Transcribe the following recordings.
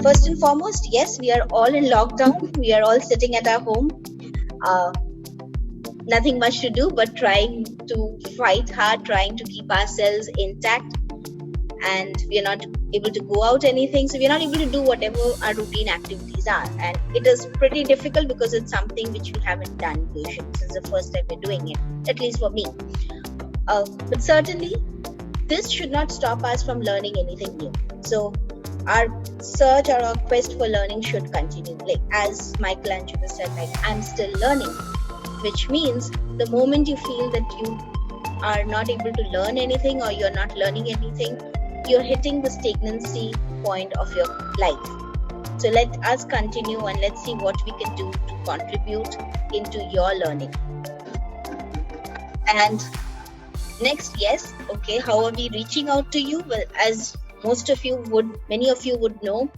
First and foremost, yes, we are all in lockdown. We are all sitting at our home. Uh, Nothing much to do but trying to fight hard, trying to keep ourselves intact. And we are not able to go out anything. So we are not able to do whatever our routine activities are. And it is pretty difficult because it's something which we haven't done usually. This is the first time we're doing it, at least for me. But certainly, this should not stop us from learning anything new. So our search or our quest for learning should continue. Like as Michelangelo said, like I'm still learning, which means the moment you feel that you are not able to learn anything or you're not learning anything, you're hitting the stagnancy point of your life. So let us continue and let's see what we can do to contribute into your learning. And next, yes, okay, how are we reaching out to you? Well, as many of you would know,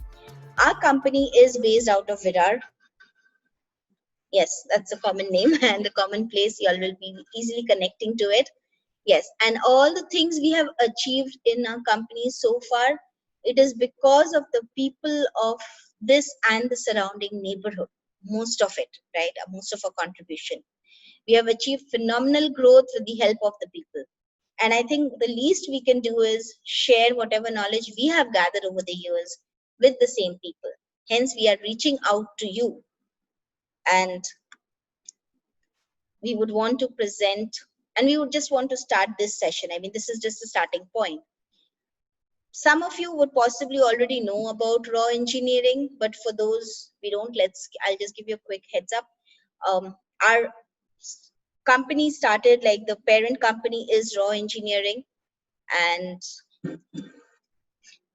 our company is based out of Virar. Yes, that's a common name and a common place. You all will be easily connecting to it. Yes, and all the things we have achieved in our company so far, it is because of the people of this and the surrounding neighborhood. Most of it, right? Most of our contribution. We have achieved phenomenal growth with the help of the people. And I think the least we can do is share whatever knowledge we have gathered over the years with the same people. Hence, we are reaching out to you. And we would want to present, and we would just want to start this session. I mean, this is just a starting point. Some of you would possibly already know about raw engineering, but for those we don't, I'll just give you a quick heads up. Our company started, like the parent company is Raw Engineering, and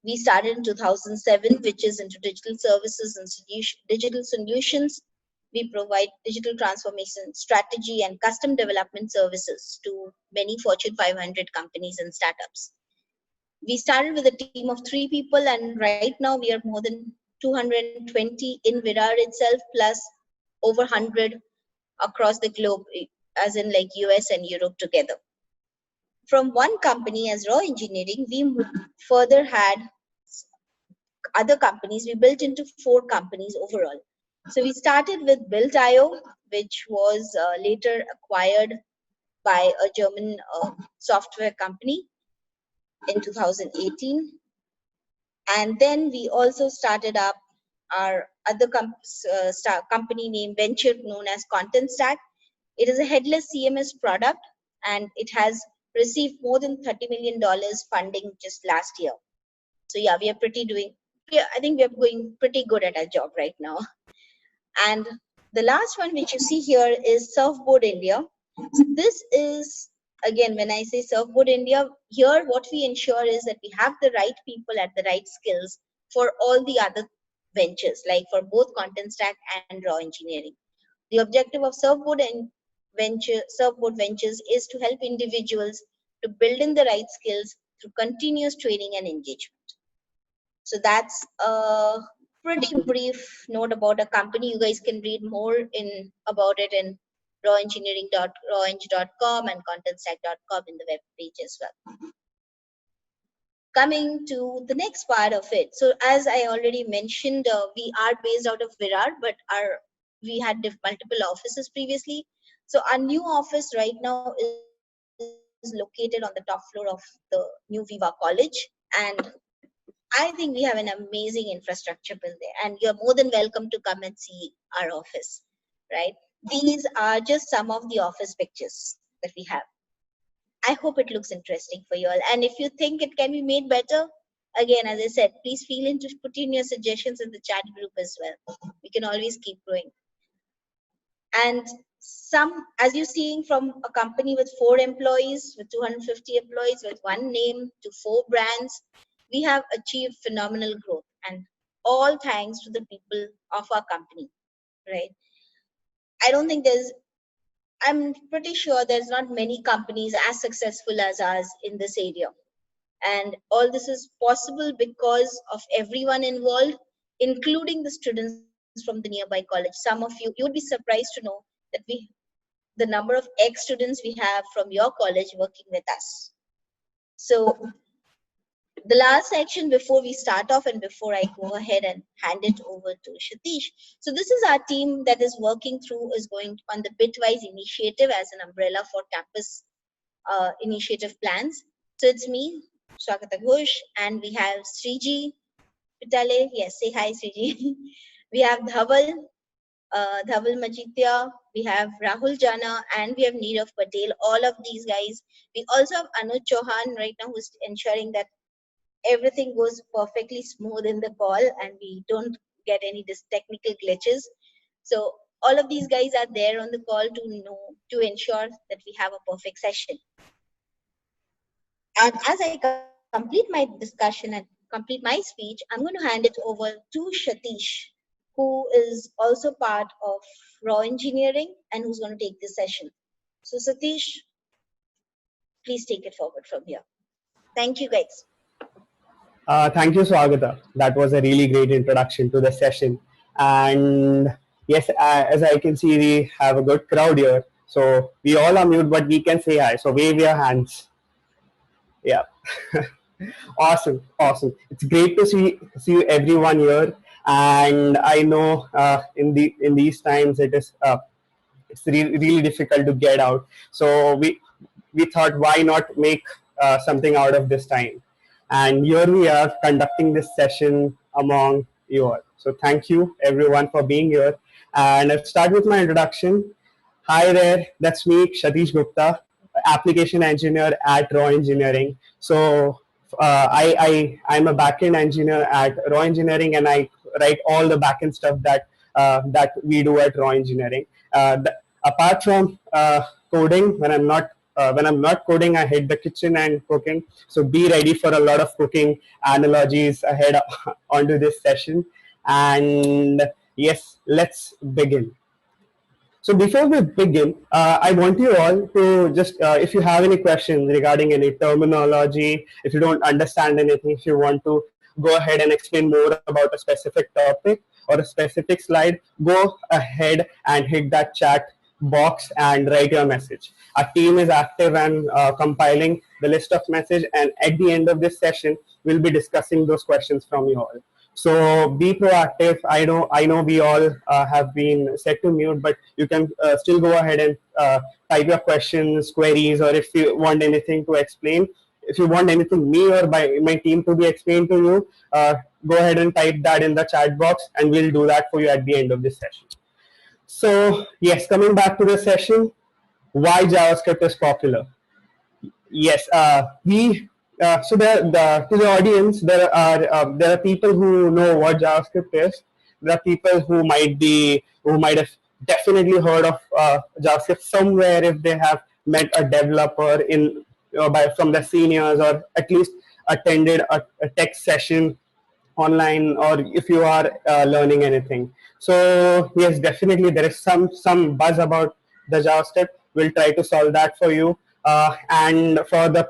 we started in 2007, which is into digital services and digital solutions. We provide digital transformation strategy and custom development services to many Fortune 500 companies and startups. We started with a team of 3 people, and right now we are more than 220 in Virar itself, plus over 100 across the globe, as in like US and Europe together. From one company as Raw Engineering, we further had other companies. We built into 4 companies overall. So we started with Built.io, which was later acquired by a German software company in 2018. And then we also started up our other company named Venture, known as Content Stack. It is a headless CMS product, and it has received more than $30 million funding just last year. So yeah, I think we are going pretty good at our job right now. And the last one which you see here is Surfboard India. So this is, again, when I say Surfboard India, here what we ensure is that we have the right people at the right skills for all the other ventures, like for both Content Stack and Raw Engineering. The objective of Surfboard Ventures is to help individuals to build in the right skills through continuous training and engagement. So that's a pretty brief note about a company. You guys can read more about it in rawengineering.raweng.com and contentstack.com in the web page as well. Coming to the next part of it. So as I already mentioned, we are based out of Virar, but we had multiple offices previously. So our new office right now is located on the top floor of the new Viva College. And I think we have an amazing infrastructure built there, and you're more than welcome to come and see our office, right? These are just some of the office pictures that we have. I hope it looks interesting for you all. And if you think it can be made better, again, as I said, please feel in to put in your suggestions in the chat group as well. We can always keep growing. And as you're seeing, from a company with 4 employees, with 250 employees, with 1 name to 4 brands, we have achieved phenomenal growth, and all thanks to the people of our company, right? I'm pretty sure there's not many companies as successful as ours in this area. And all this is possible because of everyone involved, including the students from the nearby college. Some of you would be surprised to know that the number of ex-students we have from your college working with us. So the last section before we start off and before I go ahead and hand it over to Satish. So this is our team that is working through, is going on the Bitwise initiative as an umbrella for campus initiative plans. So it's me, Swagata Ghosh, and we have Sriji Pitale. Yes, say hi, Sriji. We have Dhaval Majitya, we have Rahul Jana, and we have Neerav Patel. All of these guys. We also have Anuj Chauhan right now, who's ensuring that everything goes perfectly smooth in the call and we don't get any technical glitches. So all of these guys are there on the call to ensure that we have a perfect session. And as I complete my discussion and complete my speech, I'm going to hand it over to Satish, who is also part of raw engineering and who's going to take this session. So Satish, please take it forward from here. Thank you, guys. Thank you, Swagata. That was a really great introduction to the session. And yes, as I can see, we have a good crowd here. So we all are mute, but we can say hi. So wave your hands. Yeah. Awesome, awesome. It's great to see everyone here. And I know in these times it's really difficult to get out. So we thought, why not make something out of this time? And here we are conducting this session among you all. So thank you everyone for being here. And I'll start with my introduction. Hi there, that's me, Satish Gupta, application engineer at Raw Engineering. So I'm a backend engineer at Raw Engineering, and I write all the backend stuff that we do at Raw Engineering. Apart from coding, when I'm not coding, I hit the kitchen and cooking. So be ready for a lot of cooking analogies ahead onto this session. And yes, let's begin. So before we begin, I want you all to just, if you have any questions regarding any terminology, if you don't understand anything, if you want to go ahead and explain more about a specific topic or a specific slide, go ahead and hit that chat box and write your message. Our team is active and compiling the list of message, and at the end of this session, we'll be discussing those questions from you all. So be proactive. I know we all have been set to mute, but you can still go ahead and type your questions, queries, or if you want anything to explain. If you want anything me or by my team to be explained to you, go ahead and type that in the chat box, and we'll do that for you at the end of this session. So yes, coming back to the session, why JavaScript is popular. Yes, so to the audience, there are people who know what JavaScript is. There are people who might have definitely heard of JavaScript somewhere if they have met a developer from the seniors, or at least attended a tech session online, or if you are learning anything. So yes, definitely there is some buzz about the JavaScript. We'll try to solve that for you. And for the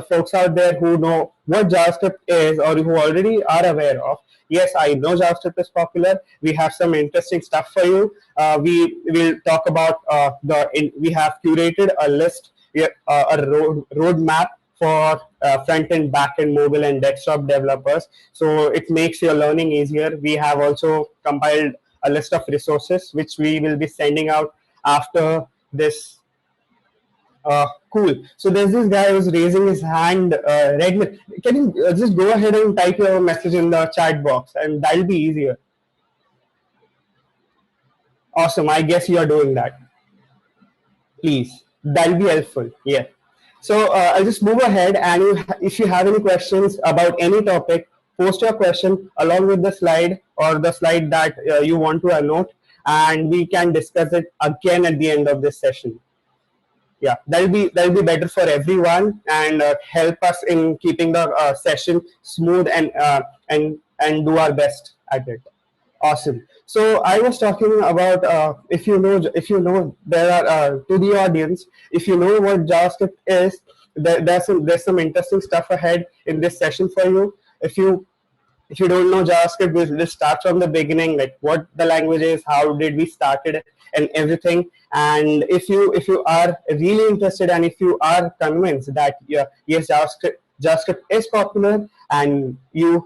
folks out there who know what JavaScript is or who already are aware of, yes, I know JavaScript is popular. We have some interesting stuff for you. We will talk about we have curated a list, a roadmap for front-end, back-end, mobile, and desktop developers. So it makes your learning easier. We have also compiled a list of resources which we will be sending out after this. Cool. So there's this guy who's raising his hand. Redmond, can you just go ahead and type your message in the chat box, and that'll be easier. Awesome. I guess you are doing that. Please, that'll be helpful. Yeah. So I'll just move ahead, and if you have any questions about any topic, post your question along with the slide or the slide that you want to note, and we can discuss it again at the end of this session. Yeah, that'll be better for everyone, and help us in keeping the session smooth and do our best at it. Awesome. So I was talking about if you know there are to the audience, if you know what JavaScript is, there's some interesting stuff ahead in this session for you. If you don't know JavaScript, we'll start from the beginning, like what the language is, how did we start it, and everything. And if you are really interested, and if you are convinced that yes, JavaScript is popular and you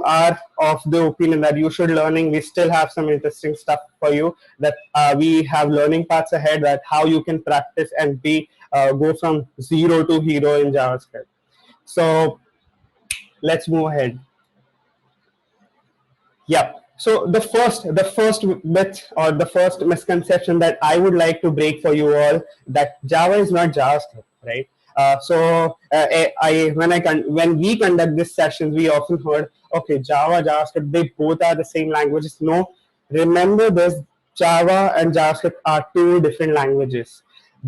are of the opinion that you should learning, we still have some interesting stuff for you, that we have learning paths ahead, that how you can practice and be go from zero to hero in JavaScript. So let's move ahead. Yeah. So the first myth or the first misconception that I would like to break for you all, that Java is not JavaScript, right? When we conduct these sessions, we often heard, okay, Java, JavaScript, they both are the same languages. No, remember this: Java and JavaScript are two different languages.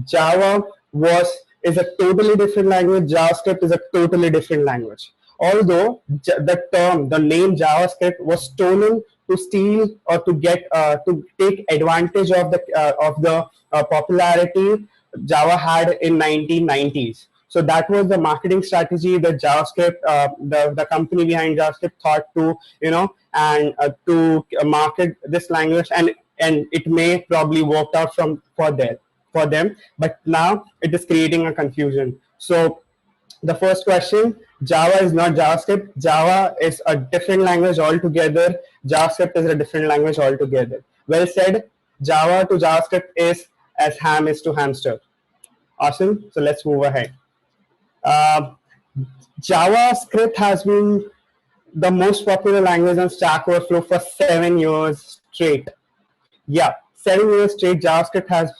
Java was is a totally different language. JavaScript is a totally different language. Although the name JavaScript was stolen to steal or to get to take advantage of the popularity Java had in 1990s. So that was the marketing strategy that JavaScript, the company behind JavaScript, thought to, and to market this language, and it may probably worked out for them, but now it is creating a confusion. So the first question: Java is not JavaScript. Java is a different language altogether. JavaScript is a different language altogether. Well said. Java to JavaScript is as ham is to hamster. Awesome. So let's move ahead. Uh, JavaScript has been the most popular language on Stack Overflow for 7 years straight. Yeah, 7 years straight, JavaScript has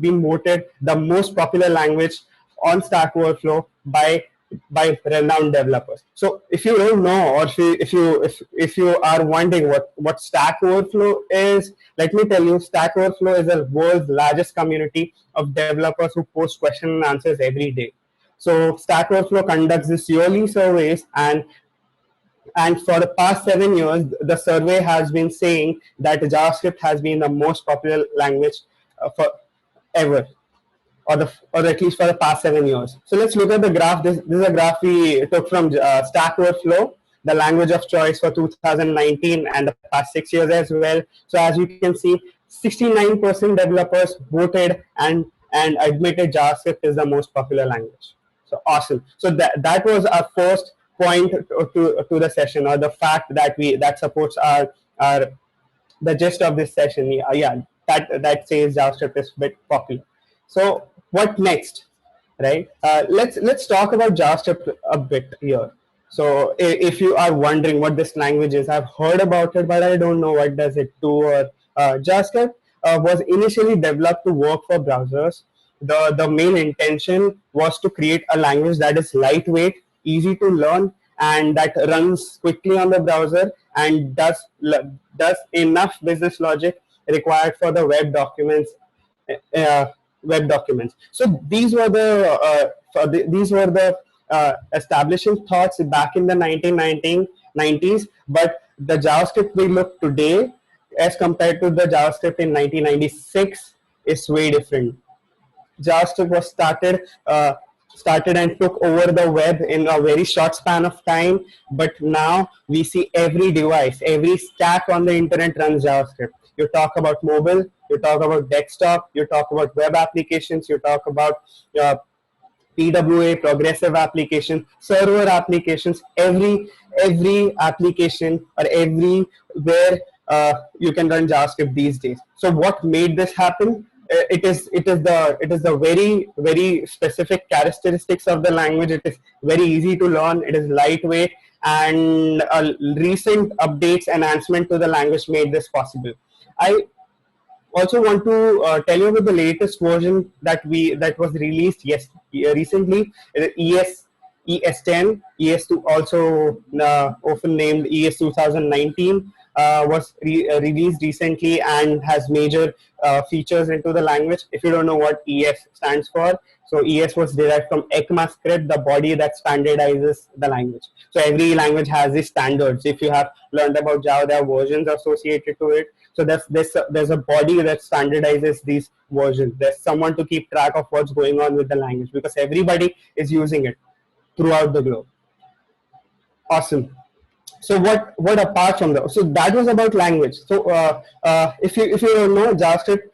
been voted the most popular language on Stack Overflow by renowned developers. So if you don't know, or if you are wondering what Stack Overflow is, let me tell you, Stack Overflow is the world's largest community of developers who post question and answers every day. So Stack Overflow conducts these yearly surveys, and for the past 7 years, the survey has been saying that JavaScript has been the most popular language for ever, or at least for the past 7 years. So let's look at the graph. This is a graph we took from Stack Overflow, the language of choice for 2019 and the past 6 years as well. So as you can see, 69% developers voted and admitted JavaScript is the most popular language. So awesome. So that was our first point to the session, or the fact that supports our the gist of this session. Yeah, that says JavaScript is a bit popular. So what next, right? Let's talk about JavaScript a bit here. So if you are wondering what this language is, I've heard about it, but I don't know what does it do. Or JavaScript was initially developed to work for browsers. The main intention was to create a language that is lightweight, easy to learn, and that runs quickly on the browser and does enough business logic required for the uh, web documents. So these were the establishing thoughts back in the 1990s. But the JavaScript we look today, as compared to the JavaScript in 1996, is way different. JavaScript was started and took over the web in a very short span of time, but now we see every device, every stack on the internet runs JavaScript. You talk about mobile, you talk about desktop, you talk about web applications, you talk about uh, PWA, progressive application, server applications, every application or everywhere you can run JavaScript these days. So what made this happen? It is the very specific characteristics of the language. It is very easy to learn. It is lightweight, and recent updates enhancement to the language made this possible. I also want to tell you about the latest version that was released recently. ES10, ES2, also often named ES 2019, was released recently and has major features into the language. If you don't know what ES stands for, so ES was derived from ECMAScript, the body that standardizes the language. So every language has these standards. If you have learned about Java, there are versions associated to it. So there's a body that standardizes these versions. There's someone to keep track of what's going on with the language, because everybody is using it throughout the globe. Awesome. So what apart from that? So that was about language. So if you don't know, JavaScript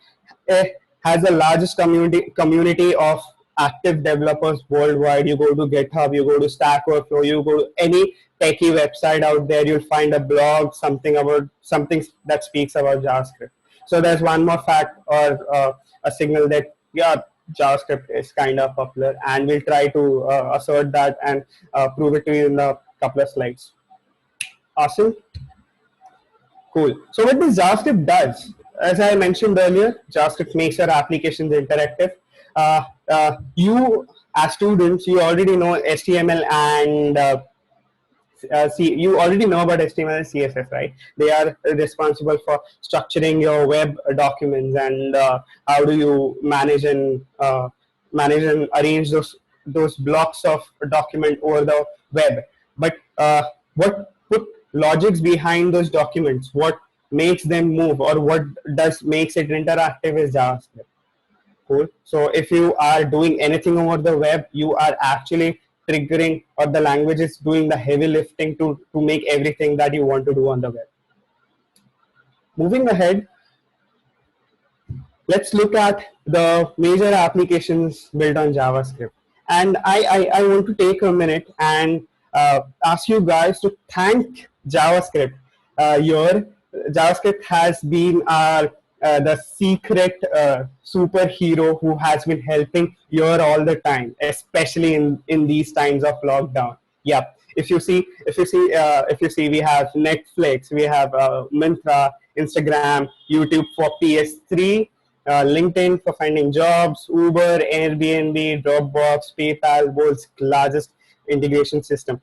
has the largest community of active developers worldwide. You go to GitHub, you go to Stack Overflow, you go to any techie website out there, you'll find a blog, something that speaks about JavaScript. So there's one more fact or a signal that yeah, JavaScript is kind of popular, and we'll try to assert that and prove it to you in a couple of slides. Awesome. Cool. So what this JavaScript does, as I mentioned earlier, JavaScript makes your applications interactive. You, as students, you already know HTML and you already know about HTML and CSS, right? They are responsible for structuring your web documents and how do you manage and arrange those blocks of document over the web. But what put logics behind those documents, what makes them move, or what does makes it interactive is JavaScript. Cool. So if you are doing anything over the web, you are actually triggering, or the language is doing the heavy lifting to make everything that you want to do on the web. Moving ahead, let's look at the major applications built on JavaScript. And I want to take a minute and ask you guys to thank JavaScript. Your JavaScript has been the secret superhero who has been helping you all the time, especially in these times of lockdown. Yep. If you see, we have Netflix, we have Myntra, Instagram, YouTube for PS3, LinkedIn for finding jobs, Uber, Airbnb, Dropbox, PayPal, world's largest integration system.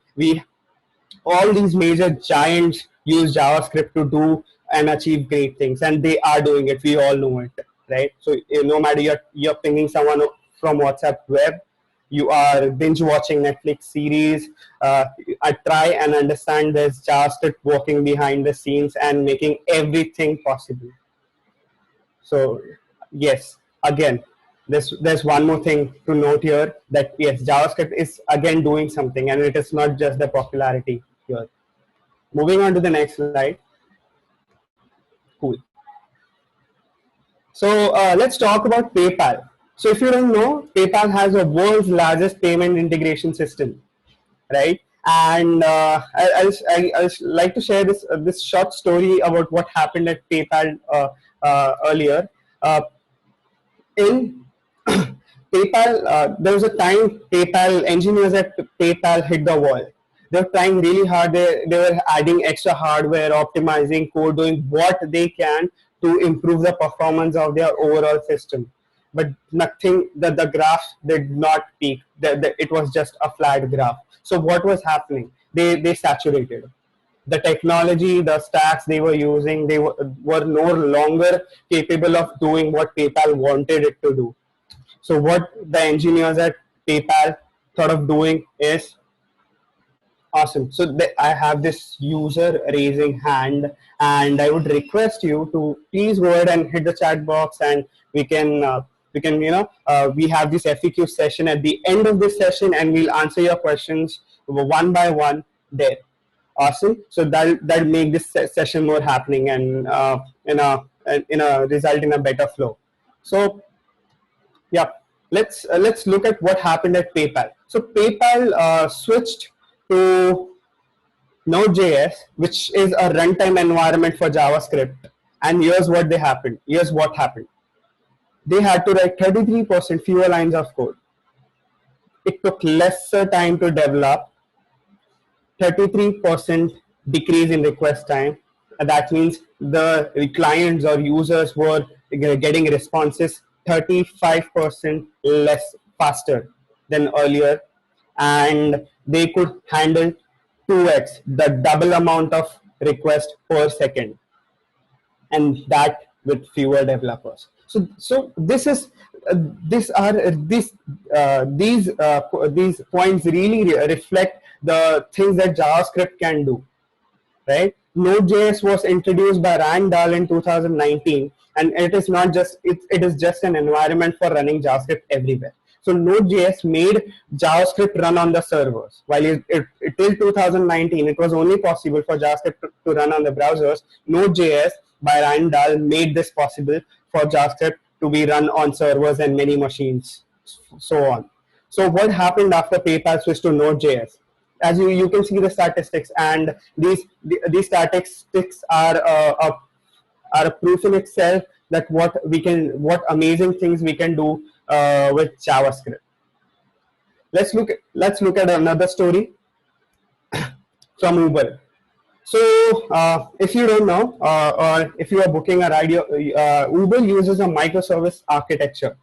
All these major giants use JavaScript to do and achieve great things, and they are doing it. We all know it, right? So no matter you're pinging someone from WhatsApp web, you are binge watching Netflix series, I try and understand there's JavaScript working behind the scenes and making everything possible. So yes, again, there's one more thing to note here, that yes, JavaScript is again doing something, and it is not just the popularity here. Moving on to the next slide. Cool. So let's talk about PayPal. So if you don't know, PayPal has the world's largest payment integration system, right? And I like to share this short story about what happened at PayPal earlier. In PayPal, there was a time PayPal engineers at PayPal hit the wall. They were trying really hard. They were adding extra hardware, optimizing code, doing what they can to improve the performance of their overall system. But nothing, the graph did not peak. It was just a flat graph. So what was happening? They saturated. The technology, the stacks they were using, they were no longer capable of doing what PayPal wanted it to do. So what the engineers at PayPal thought of doing is, awesome. So I have this user raising hand, and I would request you to please go ahead and hit the chat box, and we can we have this FAQ session at the end of this session, and we'll answer your questions one by one there. Awesome. So that'll make this session more happening, and in a result in a better flow. So yeah, let's look at what happened at PayPal. So PayPal switched to Node.js, which is a runtime environment for JavaScript. And here's what happened. They had to write 33% fewer lines of code. It took lesser time to develop, 33% decrease in request time. And that means the clients or users were getting responses 35% less faster than earlier, and they could handle 2x, the double amount of request per second, and that with fewer developers. So this is these points really reflect the things that JavaScript can do, right? Node.js was introduced by Rand in 2019, and it is not just it is just an environment for running JavaScript everywhere. So Node.js made JavaScript run on the servers. While till 2019 it was only possible for JavaScript to run on the browsers, Node.js by Rand made this possible for JavaScript to be run on servers and many machines. so on. So what happened after PayPal switched to Node.js? As you can see the statistics, and these statistics are a proof in itself that what amazing things we can do with JavaScript. Let's look at another story from Uber. So, if you don't know, or if you are booking a ride, Uber uses a microservice architecture.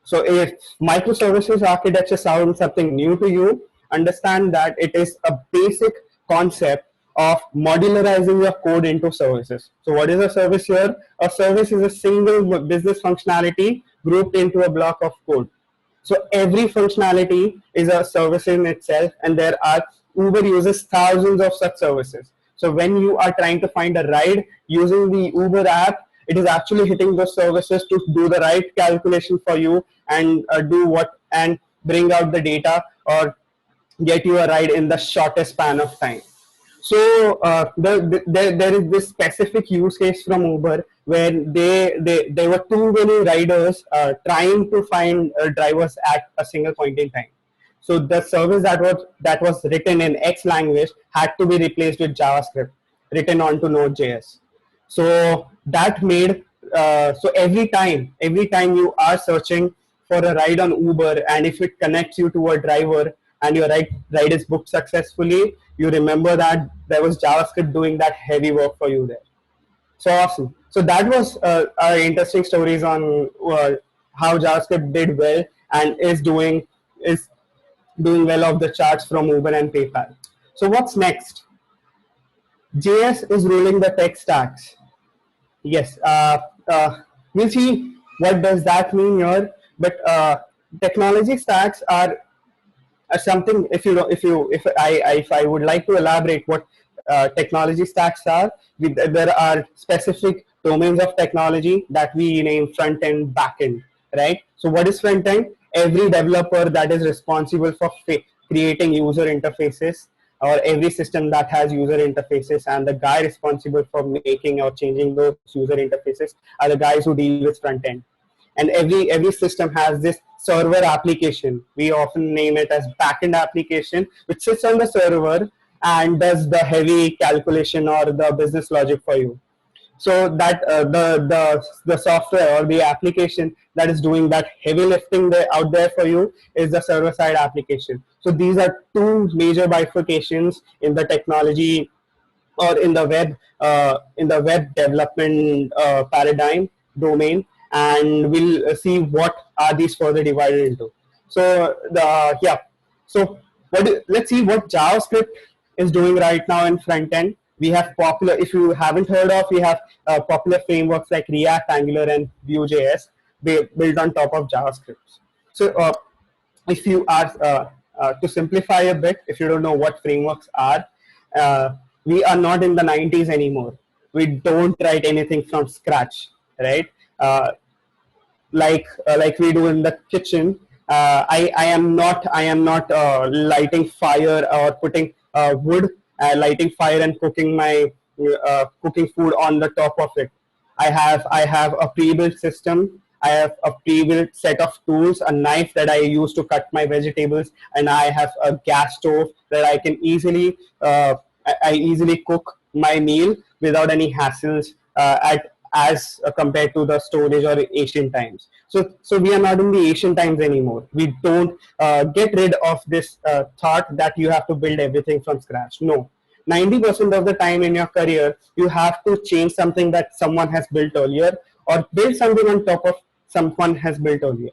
So, if microservices architecture sounds something new to you, understand that it is a basic concept of modularizing your code into services. So, what is a service here? A service is a single business functionality grouped into a block of code. So every functionality is a service in itself, and there are Uber uses thousands of such services. So when you are trying to find a ride using the Uber app, it is actually hitting those services to do the right calculation for you and bring out the data or get you a ride in the shortest span of time. So there is this specific use case from Uber where there were too many riders trying to find drivers at a single point in time. So the service that was written in X language had to be replaced with JavaScript written onto Node.js. So that made so every time you are searching for a ride on Uber, and if it connects you to a driver and your ride is booked successfully, you remember that there was JavaScript doing that heavy work for you there. So awesome. So that was our interesting stories on how JavaScript did well and is doing well off the charts from Uber and PayPal. So what's next? JS is ruling the tech stacks. Yes, we'll see what does that mean here. But technology stacks are something. If I would like to elaborate what technology stacks are, there are specific domains of technology that we name front end, back end, right? So what is front end? Every developer that is responsible for creating user interfaces, or every system that has user interfaces, and the guy responsible for making or changing those user interfaces are the guys who deal with front end. And every system has this server application. We often name it as backend application, which sits on the server and does the heavy calculation or the business logic for you. So that the software or the application that is doing that heavy lifting out there for you is the server side application. So these are two major bifurcations in the technology or in the web development paradigm domain, and we'll see what are these further divided into. So so let's see what JavaScript is doing right now in front end. We have popular, if you haven't heard of, we have popular frameworks like React, Angular, and Vue.js built on top of JavaScript. So if you are to simplify a bit, if you don't know what frameworks are, we are not in the 90s anymore. We don't write anything from scratch, right? Like we do in the kitchen. I am not lighting fire or putting wood, lighting fire and cooking food on the top of it. I have a pre-built system. I have a pre-built set of tools, a knife that I use to cut my vegetables, and I have a gas stove that I can I easily cook my meal without any hassles as compared to the storage or ancient times. So we are not in the ancient times anymore. We don't get rid of this thought that you have to build everything from scratch. No. 90% of the time in your career, you have to change something that someone has built earlier, or build something on top of someone has built earlier.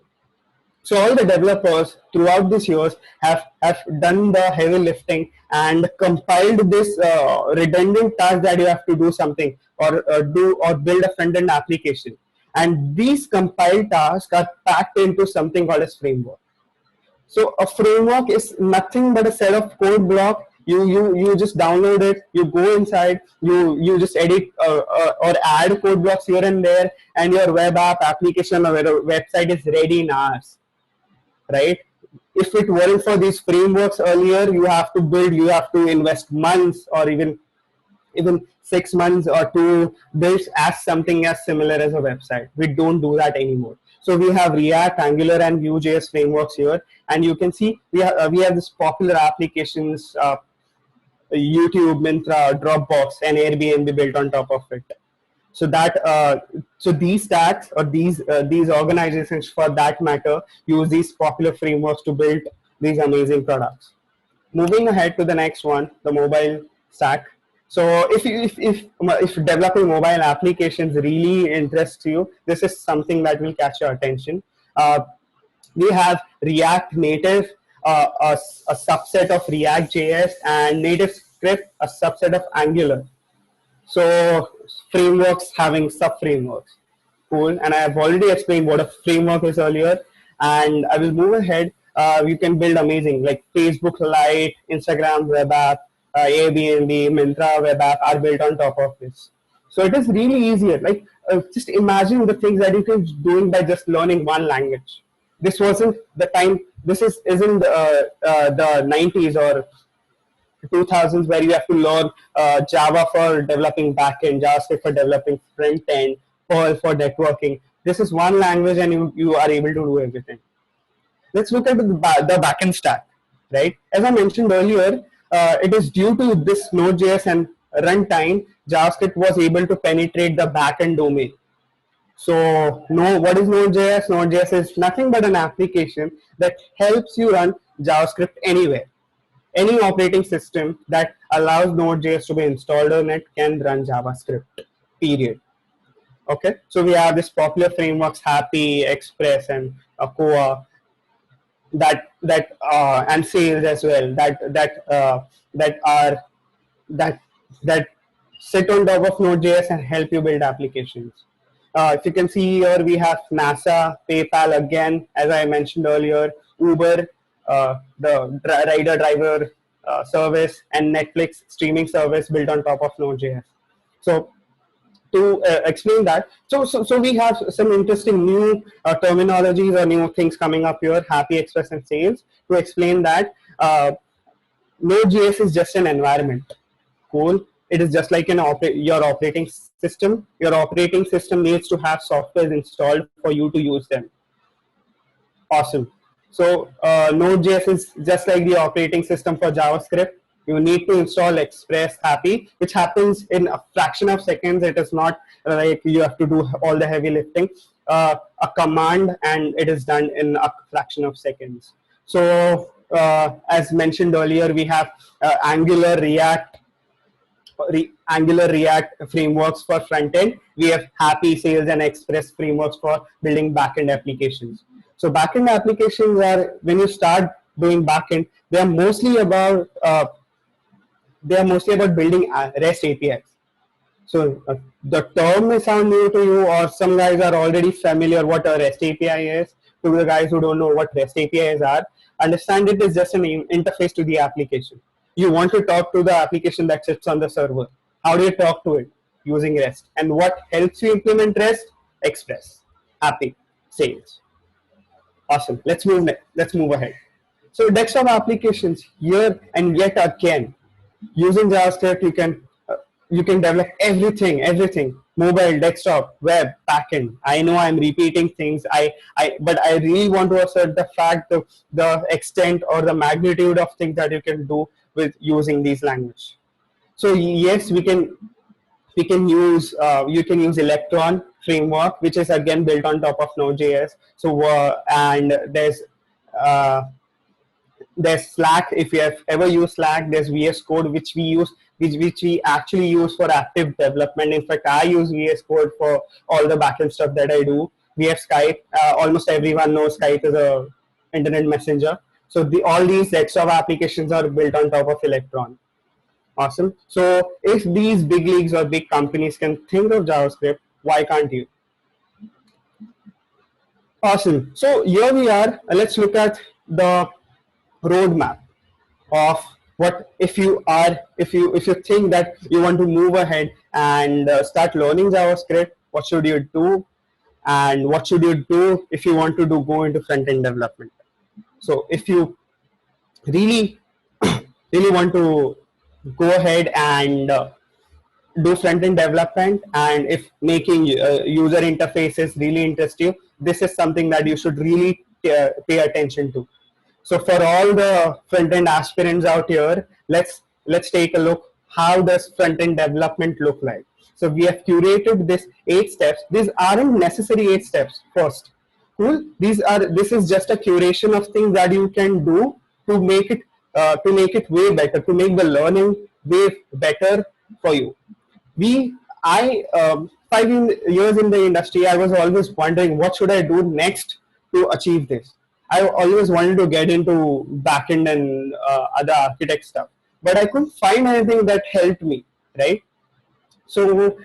So all the developers throughout these years have done the heavy lifting and compiled this redundant task that you have to do something or build a front end application. And these compiled tasks are packed into something called as framework. So a framework is nothing but a set of code block. You just download it, you go inside, you just edit or add code blocks here and there, and your web app application or website is ready in hours, right? If it weren't for these frameworks earlier, you have to invest months or even 6 months or to build as something as similar as a website. We don't do that anymore. So we have React, Angular, and Vue.js frameworks here, and you can see we have this popular applications, YouTube, Myntra, Dropbox, and Airbnb built on top of it. So that so these stacks, or these organizations for that matter, use these popular frameworks to build these amazing products. Moving ahead to the next one, the mobile stack. So if developing mobile applications really interests you, this is something that will catch your attention. We have React Native, a subset of React JS, and Native Script, a subset of Angular. So frameworks having sub frameworks. Cool. And I have already explained what a framework is earlier. And I will move ahead. You can build amazing like Facebook Lite, Instagram web app, Airbnb, Myntra web app are built on top of this. So it is really easier. Like just imagine the things that you can doing by just learning one language. This wasn't the time. This isn't the 90s or 2000s where you have to learn Java for developing backend, JavaScript for developing front end, Perl for networking. This is one language, and you are able to do everything. Let's look at the backend stack, right? As I mentioned earlier, it is due to this Node.js and runtime, JavaScript was able to penetrate the backend domain. So, no, what is Node.js? Node.js is nothing but an application that helps you run JavaScript anywhere. Any operating system that allows Node.js to be installed on it can run JavaScript, period. Okay, so we have this popular frameworks, Happy, Express, and Aqua, and Sales as well, that are that that sit on top of Node.js and help you build applications. If you can see here, we have NASA, PayPal again, as I mentioned earlier, Uber, the rider driver service, and Netflix streaming service built on top of Node.js. So to explain that, so we have some interesting new terminologies or new things coming up here, Happy, Express, and Sales, to explain that Node.js is just an environment. Cool. It is just like your operating system. Your operating system needs to have software installed for you to use them. Awesome. So Node.js is just like the operating system for JavaScript. You need to install Express, Happy, which happens in a fraction of seconds. It is not like you have to do all the heavy lifting. A command, and it is done in a fraction of seconds. So as mentioned earlier, we have Angular, React frameworks for front end. We have Happy, Sales, and Express frameworks for building backend applications. So backend applications are, when you start doing backend, they are mostly about building REST APIs. So the term may sound new to you, or some guys are already familiar what a REST API is. To the guys who don't know what REST APIs are, understand it is just an interface to the application. You want to talk to the application that sits on the server. How do you talk to it? Using REST. And what helps you implement REST? Express, Happy, Sales. Awesome. Let's move ahead. So desktop applications, here and yet again, using JavaScript, you can develop everything. Mobile, desktop, web, backend. I know I'm repeating things. But I really want to assert the fact of the extent or the magnitude of things that you can do with using these language. So yes, you can use Electron framework, which is again built on top of Node.js. So and there's Slack. If you have ever used Slack, there's VS Code, which we actually use for active development. In fact, I use VS Code for all the backend stuff that I do. We have Skype. Almost everyone knows Skype is a internet messenger. So all these desktop applications are built on top of Electron. Awesome. So if these big leagues or big companies can think of JavaScript, why can't you? Awesome. So here we are. Let's look at the roadmap of what if you think that you want to move ahead and start learning JavaScript. What should you do, and what should you do if you want to go into front end development? So if you really want to go ahead and do front end development, and if making user interfaces really interest you, this is something that you should really pay attention to. So for all the front end aspirants out here, let's take a look. How does front end development look like? So we have curated this 8 steps. These aren't necessary 8 steps. First, cool. This is just a curation of things that you can do to make it way better, to make the learning way better for you. I 5 years in the industry, I was always wondering what should I do next to achieve this. I always wanted to get into backend and other architect stuff, but I couldn't find anything that helped me, right? So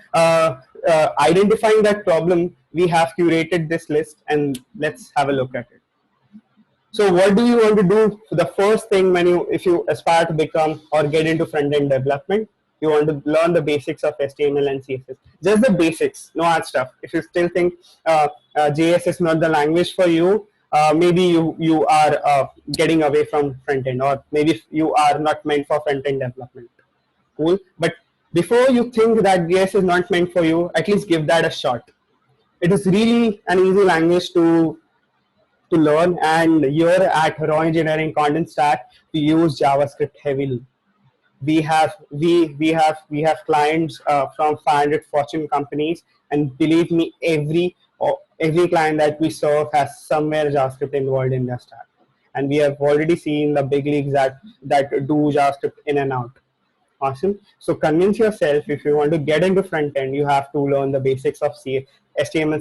identifying that problem, we have curated this list, and let's have a look at it. So what do you want to do? The first thing if you aspire to become or get into front-end development, you want to learn the basics of HTML and CSS. Just the basics, no hard stuff. If you still think JS is not the language for you, maybe you are getting away from front-end, or maybe you are not meant for front-end development. Cool. But before you think that JS is not meant for you, at least give that a shot. It is really an easy language to learn, and here at Raw Engineering Content Stack, we use JavaScript heavily. We have clients from 500 Fortune companies, and believe me, every client that we serve has somewhere JavaScript involved in their stack, and we have already seen the big leagues that do JavaScript in and out. Awesome. So convince yourself, if you want to get into front end, you have to learn the basics of HTML,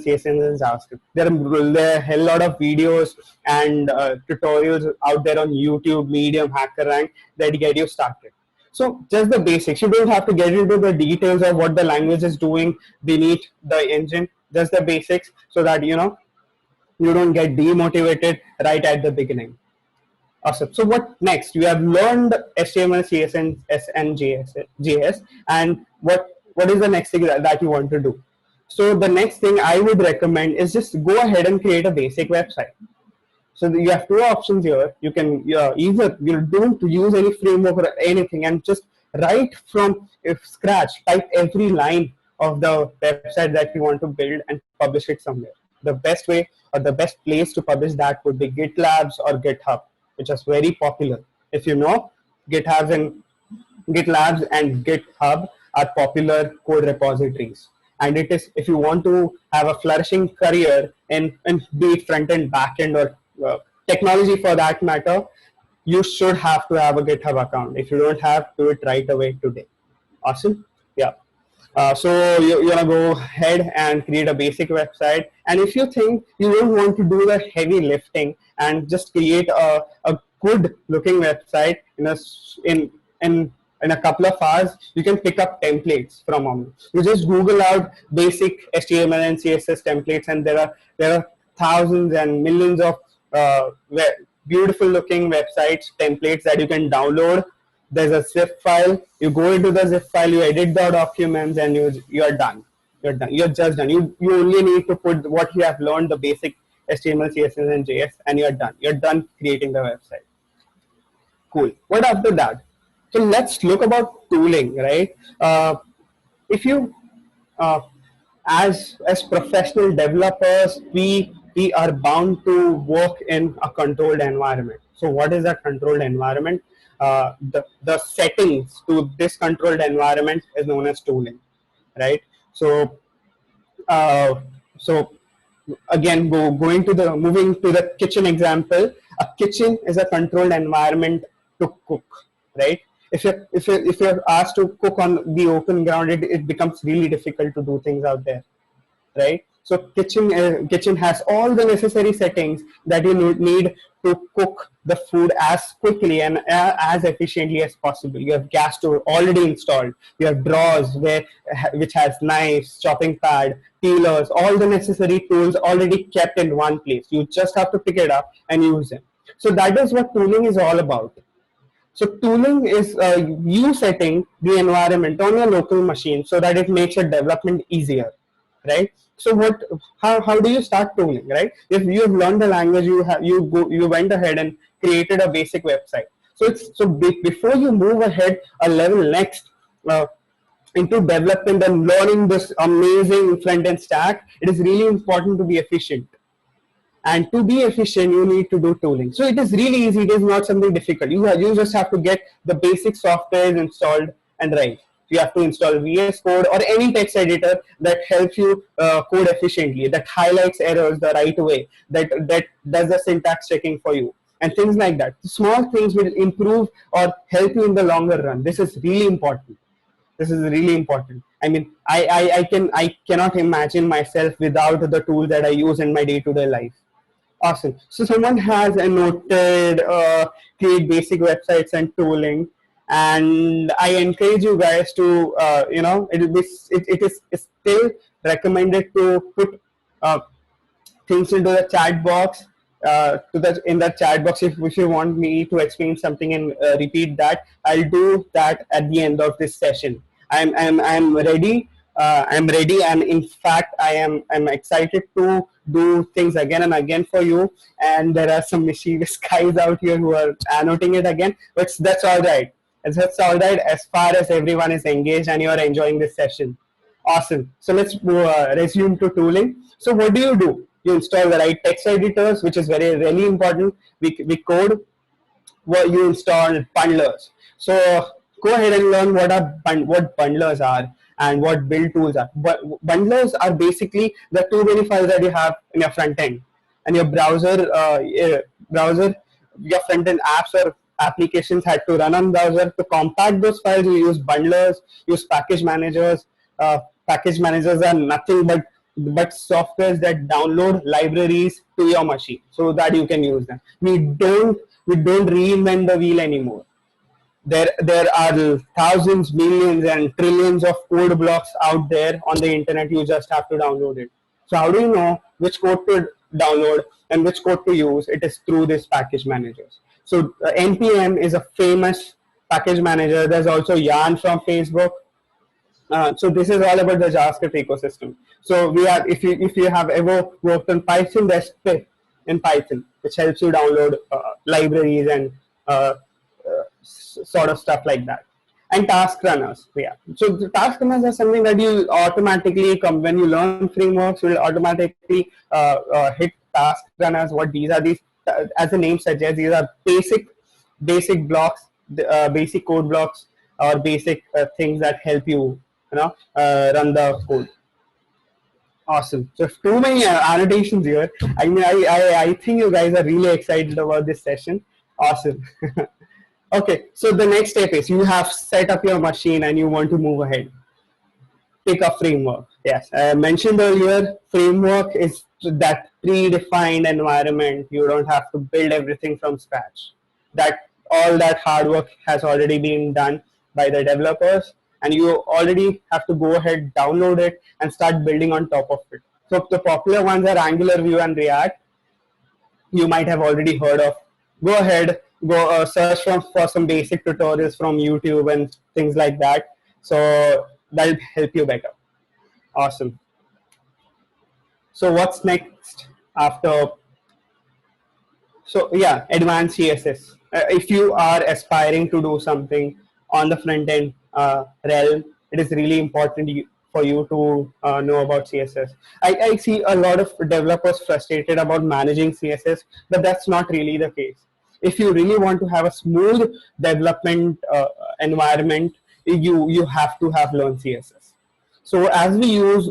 CSS, and JavaScript. There are a hell lot of videos and tutorials out there on YouTube, Medium, HackerRank that get you started. So just the basics. You don't have to get into the details of what the language is doing beneath the engine. Just the basics, so that you don't get demotivated right at the beginning. Awesome. So what next? You have learned HTML, CSS, and JS, and what is the next thing that you want to do? So the next thing I would recommend is just go ahead and create a basic website. So you have two options here. You can either you don't use any framework or anything, and just write from scratch, type every line of the website that you want to build and publish it somewhere. The best way or the best place to publish that would be GitLabs or GitHub, which is very popular. If you know, GitLabs and GitHub are popular code repositories. And it is, if you want to have a flourishing career in be it front end, back end, or technology for that matter, you should have to have a GitHub account. If you don't have, do it right away today. Awesome. Yeah. So you're gonna go ahead and create a basic website, and if you think you don't want to do the heavy lifting and just create a good looking website in a couple of hours, you can pick up templates from them. You just Google out basic HTML and CSS templates, and there are thousands and millions of beautiful looking websites templates that you can download. There's a zip file. You go into the zip file, you edit the documents, and you're done. You're just done. You only need to put what you have learned, the basic HTML, CSS, and JS, and you're done. You're done creating the website. Cool. What after that? So let's look about tooling, right? If you as professional developers, we are bound to work in a controlled environment. So what is a controlled environment? The settings to this controlled environment is known as tooling, right? So again, moving to the kitchen example. A kitchen is a controlled environment to cook, right? If you're asked to cook on the open ground, it becomes really difficult to do things out there, right? So kitchen has all the necessary settings that you need to cook the food as quickly and as efficiently as possible. You have gas stove already installed. You have drawers which has knives, chopping pad, peelers, all the necessary tools already kept in one place. You just have to pick it up and use them. So that is what tooling is all about. So tooling is you setting the environment on your local machine so that it makes your development easier, right? So how do you start tooling, right? If you have learned the language, you went ahead and created a basic website. So before you move ahead a level next into development and learning this amazing front end stack, it is really important to be efficient, And to be efficient, you need to do tooling. So it is really easy. It is not something difficult. You just have to get the basic software installed and right. You have to install VS Code or any text editor that helps you code efficiently, that highlights errors the right way, that does the syntax checking for you, and things like that. Small things will improve or help you in the longer run. This is really important. This is really important. I mean, I cannot imagine myself without the tool that I use in my day-to-day life. Awesome. So someone has noted create basic websites and tooling, and I encourage you guys to it is still recommended to put uh, things into the chat box. To the in the chat box, if you want me to explain something and repeat that, I'll do that at the end of this session. I'm ready. I'm ready, and in fact, I'm excited to do things again and again for you. And there are some mischievous guys out here who are annotating it again, but that's all right. That's all right as far as everyone is engaged and you are enjoying this session. Awesome. So let's resume to tooling. So what do? You install the right text editors, which is very really important. We code. What you install bundlers. So go ahead and learn what bundlers are and what build tools are. But bundlers are basically the too many files that you have in your front end, and your browser, your front end apps or applications had to run on browser. To compact those files, you use bundlers, use package managers. Package managers are nothing but softwares that download libraries to your machine so that you can use them. We don't reinvent the wheel anymore. There are thousands, millions, and trillions of code blocks out there on the internet. You just have to download it. So how do you know which code to download and which code to use? It is through these package managers. So npm is a famous package manager. There's also Yarn from Facebook. So this is all about the JavaScript ecosystem. So we have, if you have ever worked on Python, there's pip in Python, which helps you download libraries and sort of stuff like that. And task runners, yeah. So the task runners are something that you automatically come when you learn frameworks. You will automatically hit task runners. What these are? These, as the name suggests, these are basic blocks, basic code blocks, or basic things that help you run the code. Awesome. So too many annotations here. I mean, I think you guys are really excited about this session. Awesome. Okay, so the next step is you have set up your machine and you want to move ahead. Pick a framework. Yes, I mentioned earlier, framework is that predefined environment. You don't have to build everything from scratch. That all that hard work has already been done by the developers, and you already have to go ahead, download it, and start building on top of it. So the popular ones are Angular, Vue, and React. You might have already heard of. Go ahead, go search for some basic tutorials from YouTube and things like that. So that'll help you better. Awesome. So what's next after? So yeah, advanced CSS. If you are aspiring to do something on the front end realm, it is really important for you to know about CSS. I see a lot of developers frustrated about managing CSS, but that's not really the case. If you really want to have a smooth development environment, you have to have learned CSS. So as we use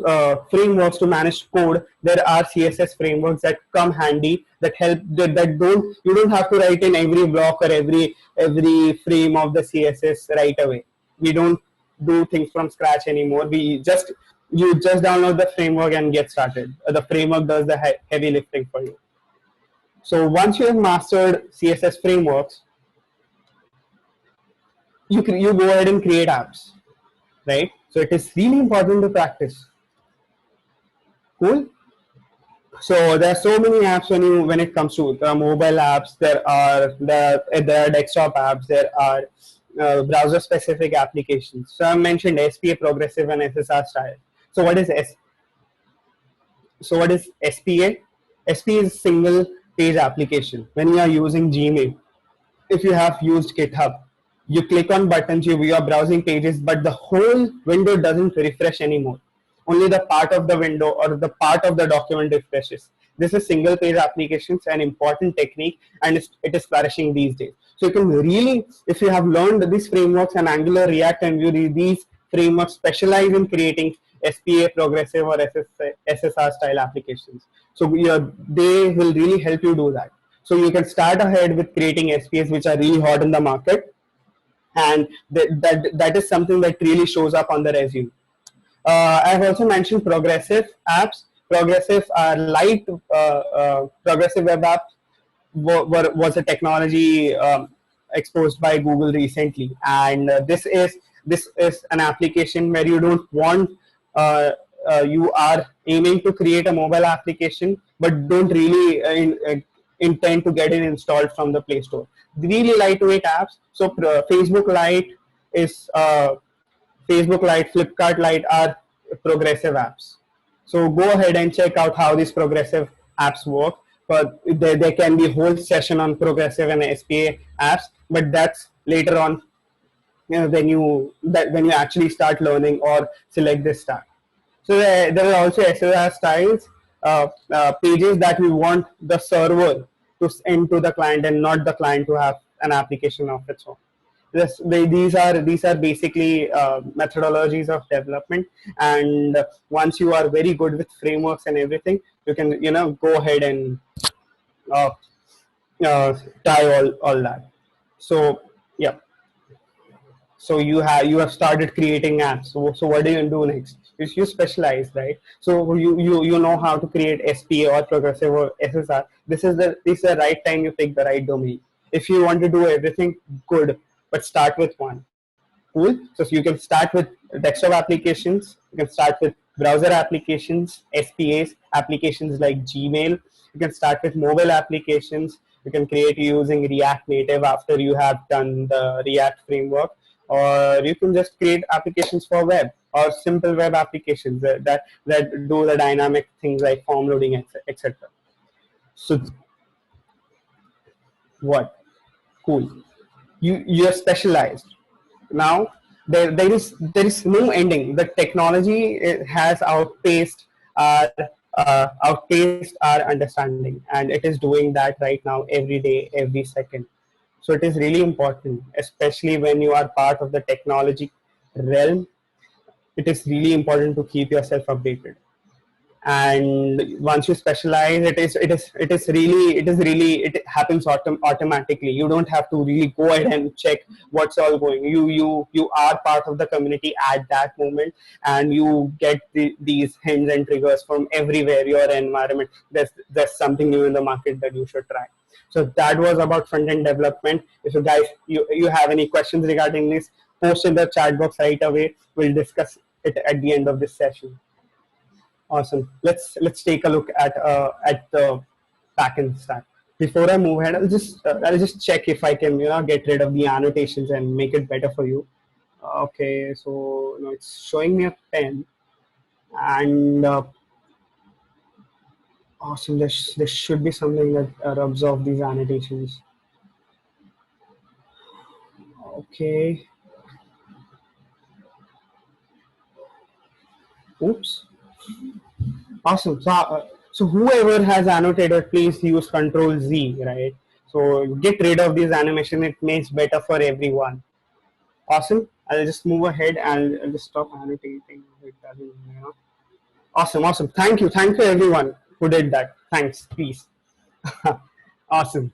frameworks to manage code, there are CSS frameworks that come handy, that help, that you don't have to write in every block or every frame of the CSS right away. We don't do things from scratch anymore. You just download the framework and get started. The framework does the heavy lifting for you. So once you have mastered CSS frameworks, you go ahead and create apps, right? So it is really important to practice. Cool. So there are so many apps when it comes to mobile apps. There are desktop apps. There are browser specific applications. So I mentioned SPA, progressive, and SSR style. So what is SPA? SPA is single page application. When you are using Gmail, if you have used GitHub, you click on buttons, you are browsing pages, but the whole window doesn't refresh anymore. Only the part of the window or the part of the document refreshes. This is single page applications, an important technique, and it is flourishing these days. So you can really, if you have learned these frameworks and Angular, React, and Vue, these frameworks specialize in creating SPA, progressive, or SSR style applications. So they will really help you do that. So you can start ahead with creating SPAs which are really hot in the market, and that is something that really shows up on the resume. I've also mentioned progressive apps. Progressive are light, progressive web apps was a technology exposed by Google recently, and this is an application where you don't want you are aiming to create a mobile application, but don't really intend to get it installed from the Play Store. Really lightweight apps. So Facebook Lite is Facebook Lite, Flipkart Lite are progressive apps. So go ahead and check out how these progressive apps work. But there can be a whole session on progressive and SPA apps, but that's later on, when you actually start learning or select this stack. So there are also SSR styles, pages that we want the server to send to the client and not the client to have an application of its own. These are basically methodologies of development, and once you are very good with frameworks and everything, you can go ahead and uh, try all that. So yeah, so you have started creating apps. So what do you do next? You specialize, right? So you know how to create SPA or progressive or SSR. This is the right time you pick the right domain. If you want to do everything, good, but start with one. Cool. So you can start with desktop applications. You can start with browser applications, SPAs, applications like Gmail. You can start with mobile applications. You can create using React Native after you have done the React framework, or you can just create applications for web or simple web applications that do the dynamic things like form loading, etc. So what? Cool. You're specialized. Now there is no ending. The technology has outpaced our understanding, and it is doing that right now, every day, every second. So it is really important, especially when you are part of the technology realm. It is really important to keep yourself updated, and once you specialize, it happens automatically. You don't have to really go ahead and check what's all going. You are part of the community at that moment, and you get these hints and triggers from everywhere. Your environment, there's something new in the market that you should try. So that was about front end development. If you guys you have any questions regarding this, post in the chat box right away. We'll discuss it at the end of this session. Awesome. Let's take a look at the backend stack. Before I move ahead, I'll just check if I can get rid of the annotations and make it better for you. Okay, so it's showing me a pen, and awesome. There should be something that rubs off these annotations. Okay. Oops. Awesome. So whoever has annotated, please use Control Z, right? So get rid of this animation. It makes better for everyone. Awesome. I'll just move ahead and I'll just stop annotating. It doesn't. Awesome. Thank you everyone who did that. Thanks, please. Awesome.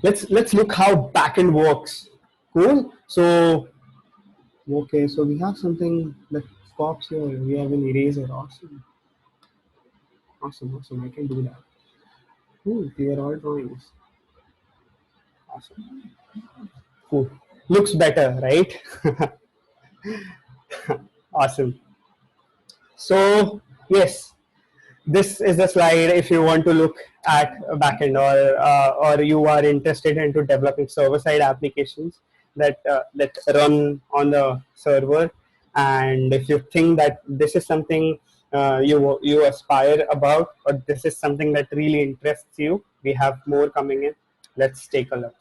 Let's look how backend works. Cool. So okay, so we have something that pops here. We have an eraser. Awesome. I can do that. Cool. These are all drawings. Awesome. Cool. Looks better, right? Awesome. So yes, this is the slide if you want to look at a backend, or you are interested into developing server-side applications that run on the server, and if you think that this is something you aspire about, or this is something that really interests you, we have more coming in. Let's take a look.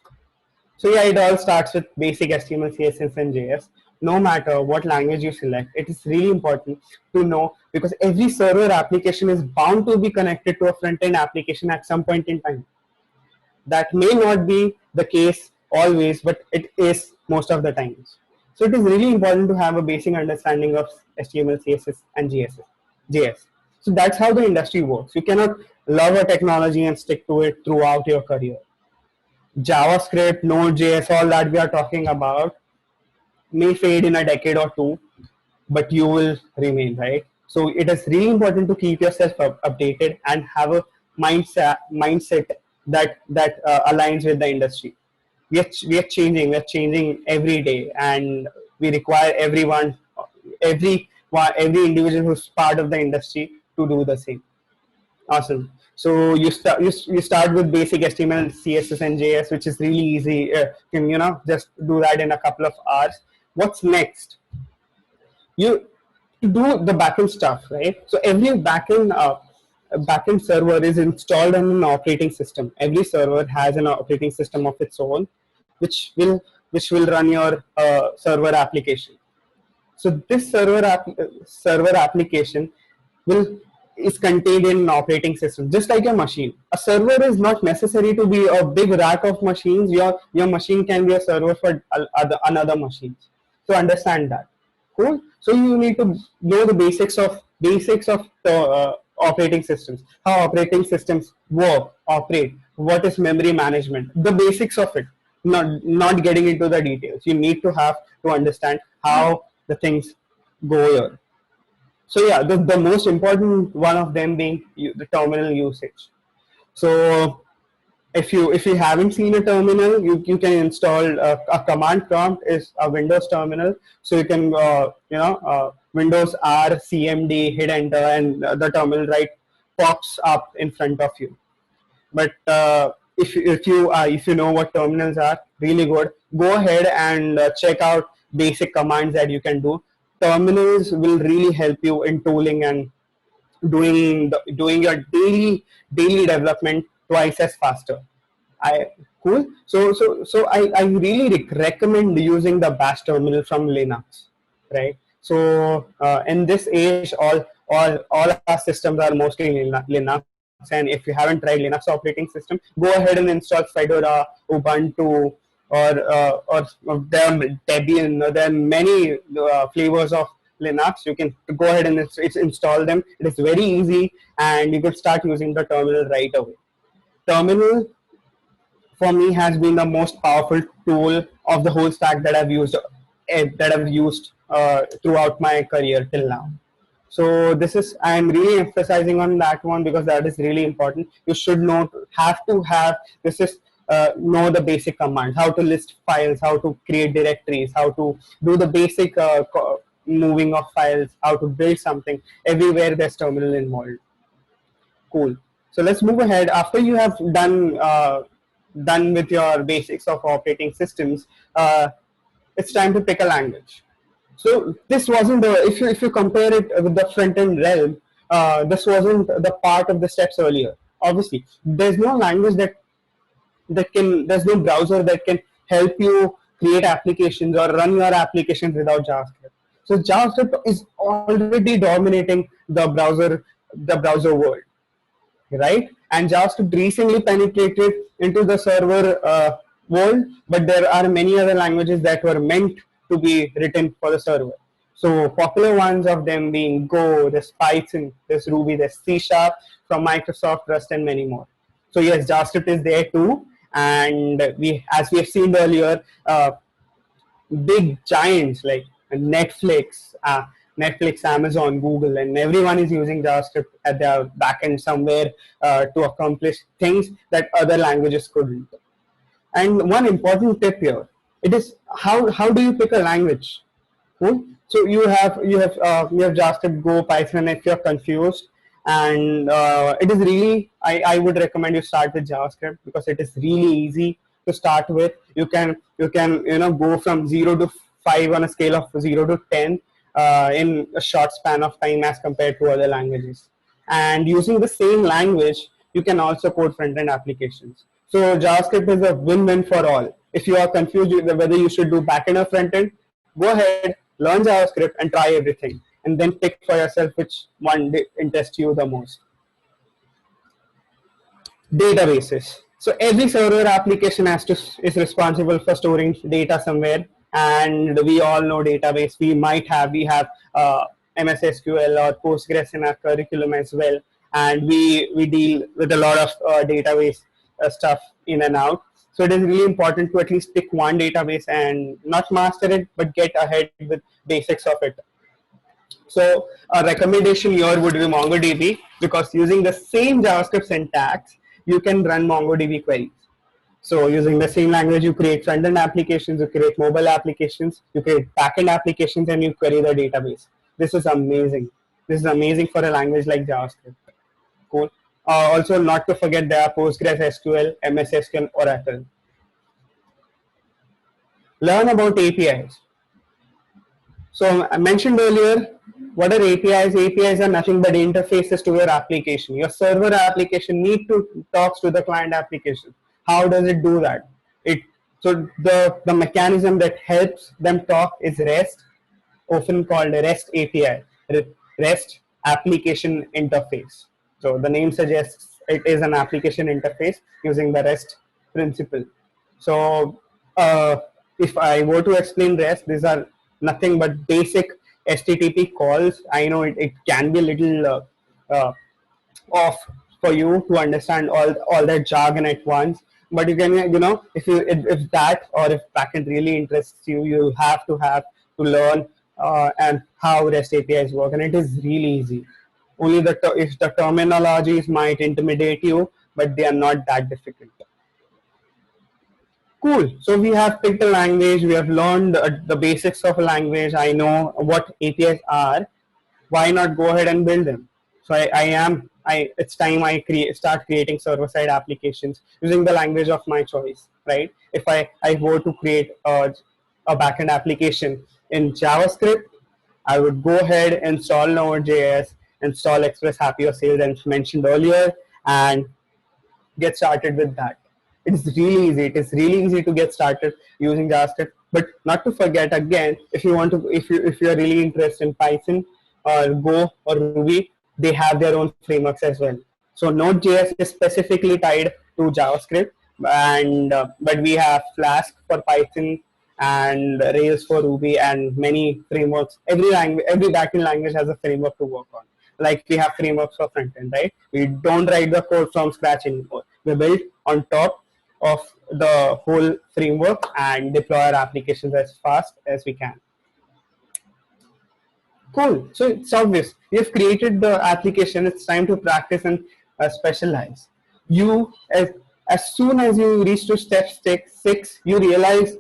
So yeah, it all starts with basic HTML, CSS, and JS. no matter what language you select, it is really important to know, because every server application is bound to be connected to a front-end application at some point in time. That may not be the case always, but it is most of the times. So it is really important to have a basic understanding of HTML, CSS, and JS. So that's how the industry works. You cannot love a technology and stick to it throughout your career. JavaScript, Node.js, all that we are talking about may fade in a decade or two, but you will remain, right? So it is really important to keep yourself updated and have a mindset that aligns with the industry. We are changing every day, and we require every individual who's part of the industry to do the same. Awesome. So you start with basic HTML, CSS, and JS, which is really easy. Can just do that in a couple of hours. What's next? You do the backend stuff, right? So every backend server is installed on an operating system. Every server has an operating system of its own, which will run your server application. So this server application will is contained in an operating system, just like a machine. A server is not necessary to be a big rack of machines. Your machine can be a server for another machines. So understand that. Cool. So you need to know the basics of operating systems, how operating systems work, operate, what is memory management, the basics of it. Not getting into the details. You need to have to understand how the things go here. So yeah, the most important one of them being the terminal usage. So if you haven't seen a terminal, you can install a command prompt is a Windows terminal. So you can Windows R CMD, hit enter, and the terminal right pops up in front of you. But if you know what terminals are, really good. Go ahead and check out basic commands that you can do. Terminals will really help you in tooling and doing your daily development twice as faster. I Cool. So I really recommend using the Bash terminal from Linux, right? So in this age, all our systems are mostly Linux, and if you haven't tried Linux operating system, go ahead and install Fedora, Ubuntu, or there are Debian. There are many flavors of Linux. You can go ahead and install them. It is very easy, and you could start using the terminal right away. Terminal for me has been the most powerful tool of the whole stack that I've used throughout my career till now. So I'm really emphasizing on that one because that is really important. You should have to have this is know the basic commands, how to list files, how to create directories, how to do the basic moving of files, how to build something. Everywhere there's terminal involved. Cool. So let's move ahead. After you have done with your basics of operating systems, it's time to pick a language. So this wasn't if you compare it with the front end realm, this wasn't the part of the steps earlier. Obviously, there's no language there's no browser that can help you create applications or run your applications without JavaScript. So JavaScript is already dominating the browser world, right? And JavaScript recently penetrated into the server world, but there are many other languages that were meant to be written for the server. So popular ones of them being Go, there's Python, there's Ruby, there's C Sharp from Microsoft, Rust, and many more. So yes, JavaScript is there too, and as we have seen earlier, big giants like Netflix, Amazon, Google, and everyone is using JavaScript at their backend somewhere to accomplish things that other languages couldn't. And one important tip here, it is how do you pick a language? Cool. So you have JavaScript, Go, Python. If you're confused, and it is really I would recommend you start with JavaScript because it is really easy to start with. You can go from 0 to 5 on a scale of 0 to 10 in a short span of time as compared to other languages. And using the same language, you can also code front-end applications. So JavaScript is a win-win for all. If you are confused whether you should do backend or front-end, Go ahead, learn JavaScript, and try everything, and then pick for yourself which one interests you the most. Databases. So every server application is responsible for storing data somewhere, and we all know database. We have MS SQL or Postgres in our curriculum as well, and we deal with a lot of database stuff in and out. So it is really important to at least pick one database and not master it, but get ahead with basics of it. So a recommendation here would be MongoDB, because using the same JavaScript syntax, you can run MongoDB queries. So using the same language, you create front-end applications, you create mobile applications, you create back-end applications, and you query the database. This is amazing. This is amazing for a language like JavaScript. Cool. Also, not to forget, there are Postgres SQL, MS SQL, Oracle. Learn about APIs. So I mentioned earlier, what are APIs? APIs are nothing but interfaces to your application. Your server application need to talk to the client application. How does it do that? It so the mechanism that helps them talk is REST, often called REST API, REST application interface. So the name suggests it is an application interface using the REST principle. So if I were to explain REST, these are nothing but basic HTTP calls. I know it can be a little off for you to understand all that jargon at once, but you can, if that, or if backend really interests you, you have to learn and how REST APIs work, and it is really easy. Only if the terminologies might intimidate you, but they are not that difficult. Cool. So we have picked a language. We have learned the basics of a language. I know what APIs are. Why not go ahead and build them? So it's time I start creating server-side applications using the language of my choice, right? If I were to create a backend application in JavaScript, I would go ahead, install Node.js, install Express Happy or Sales as mentioned earlier, and get started with that. It's really easy. It is really easy to get started using JavaScript. But not to forget, again, if you are really interested in Python or Go or Ruby, they have their own frameworks as well. So Node.js is specifically tied to JavaScript, and but we have Flask for Python and Rails for Ruby and many frameworks. Every backend language has a framework to work on. Like we have frameworks for frontend, right? We don't write the code from scratch anymore. We build on top of the whole framework and deploy our applications as fast as we can. Cool. So it's obvious. You've created the application. It's time to practice and specialize. As soon as you reach to step 6, you realize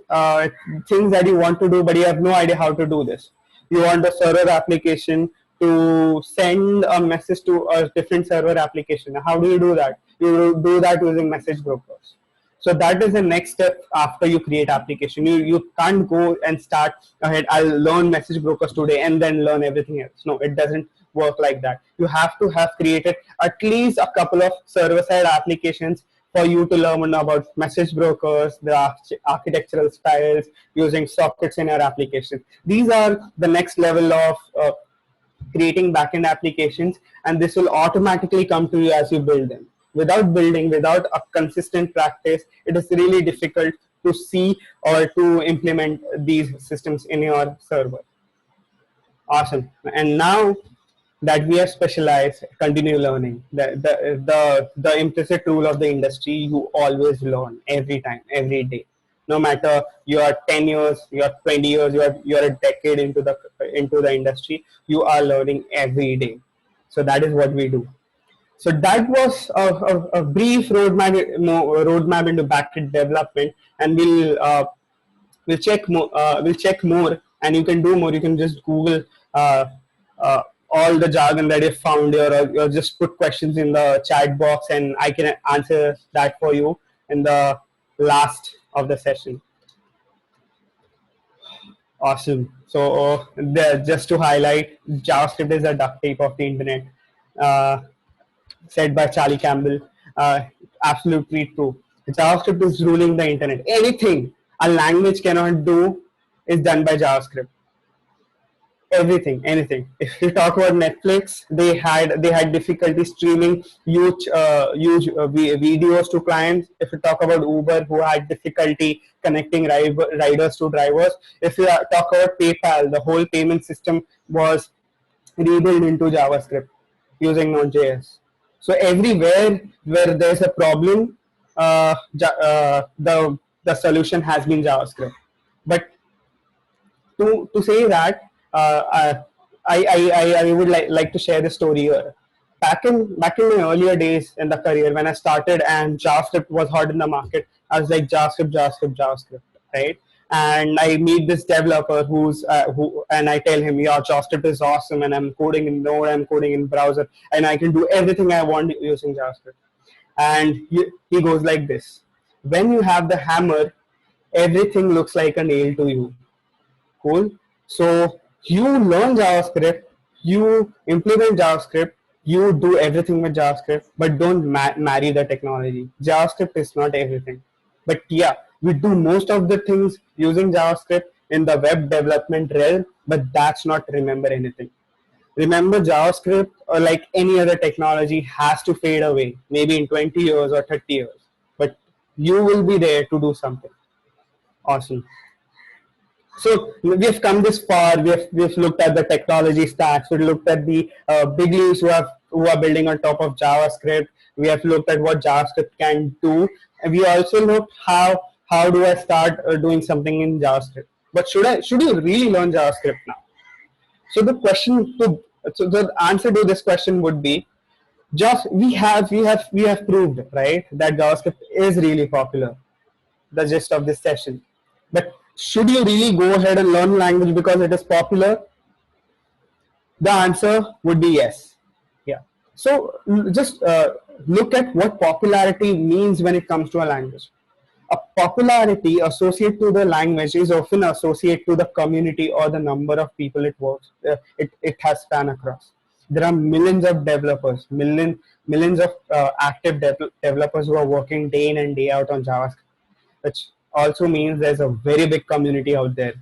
things that you want to do, but you have no idea how to do this. You want a server application to send a message to a different server application. How do you do that? You do that using message brokers. So that is the next step after you create application. You can't go and start ahead, I'll learn message brokers today and then learn everything else. No, it doesn't work like that. You have to have created at least a couple of server-side applications for you to learn about message brokers, the architectural styles, using sockets in your application. These are the next level of creating backend applications, and this will automatically come to you as you build them. Without a consistent practice, it is really difficult to see or to implement these systems in your server. Awesome. And now that we are specialized, continue learning. The implicit rule of the industry, you always learn every time, every day. No matter you are 10 years, you are 20 years, you are a decade into the industry, you are learning every day. So that is what we do. So that was a brief roadmap into backend development, and we'll check more, and you can do more. You can just Google all the jargon that you found here, or just put questions in the chat box, and I can answer that for you in the last of the session. Awesome. So just to highlight, JavaScript is a duct tape of the internet. Said by Charlie Campbell. Absolutely true. JavaScript is ruling the internet. Anything a language cannot do, is done by JavaScript. Everything, anything. If you talk about Netflix, they had difficulty streaming huge videos to clients. If you talk about Uber, who had difficulty connecting riders to drivers. If you talk about PayPal, the whole payment system was rebuilt into JavaScript using Node.js. So everywhere where there's a problem, the solution has been JavaScript. But to say that, I would like to share this story here. Back in my earlier days in the career, when I started and JavaScript was hot in the market, I was like JavaScript, JavaScript, JavaScript, right? And I meet this developer and I tell him, yeah, JavaScript is awesome, and I'm coding in Node, I'm coding in browser, and I can do everything I want using JavaScript. And he goes like this: when you have the hammer, everything looks like a nail to you. Cool. So you learn JavaScript, you implement JavaScript, you do everything with JavaScript, but don't marry the technology. JavaScript is not everything. But yeah, we do most of the things using JavaScript in the web development realm, but that's not remember anything. Remember, JavaScript, or like any other technology, has to fade away, maybe in 20 years or 30 years. But you will be there to do something. Awesome. So we've come this far. We've looked at the technology stacks. We've looked at the big leagues who are building on top of JavaScript. We have looked at what JavaScript can do, and we also looked how do I start doing something in JavaScript. But should you really learn JavaScript now? So the answer to this question would be, just we have proved, right, that JavaScript is really popular. The gist of this session. But should you really go ahead and learn language because it is popular? The answer would be yes. Yeah. So just look at what popularity means when it comes to a language. A popularity associated to the language is often associated to the community or the number of people it works. It has span across. There are millions of developers, millions of active developers who are working day in and day out on JavaScript, which also means there's a very big community out there,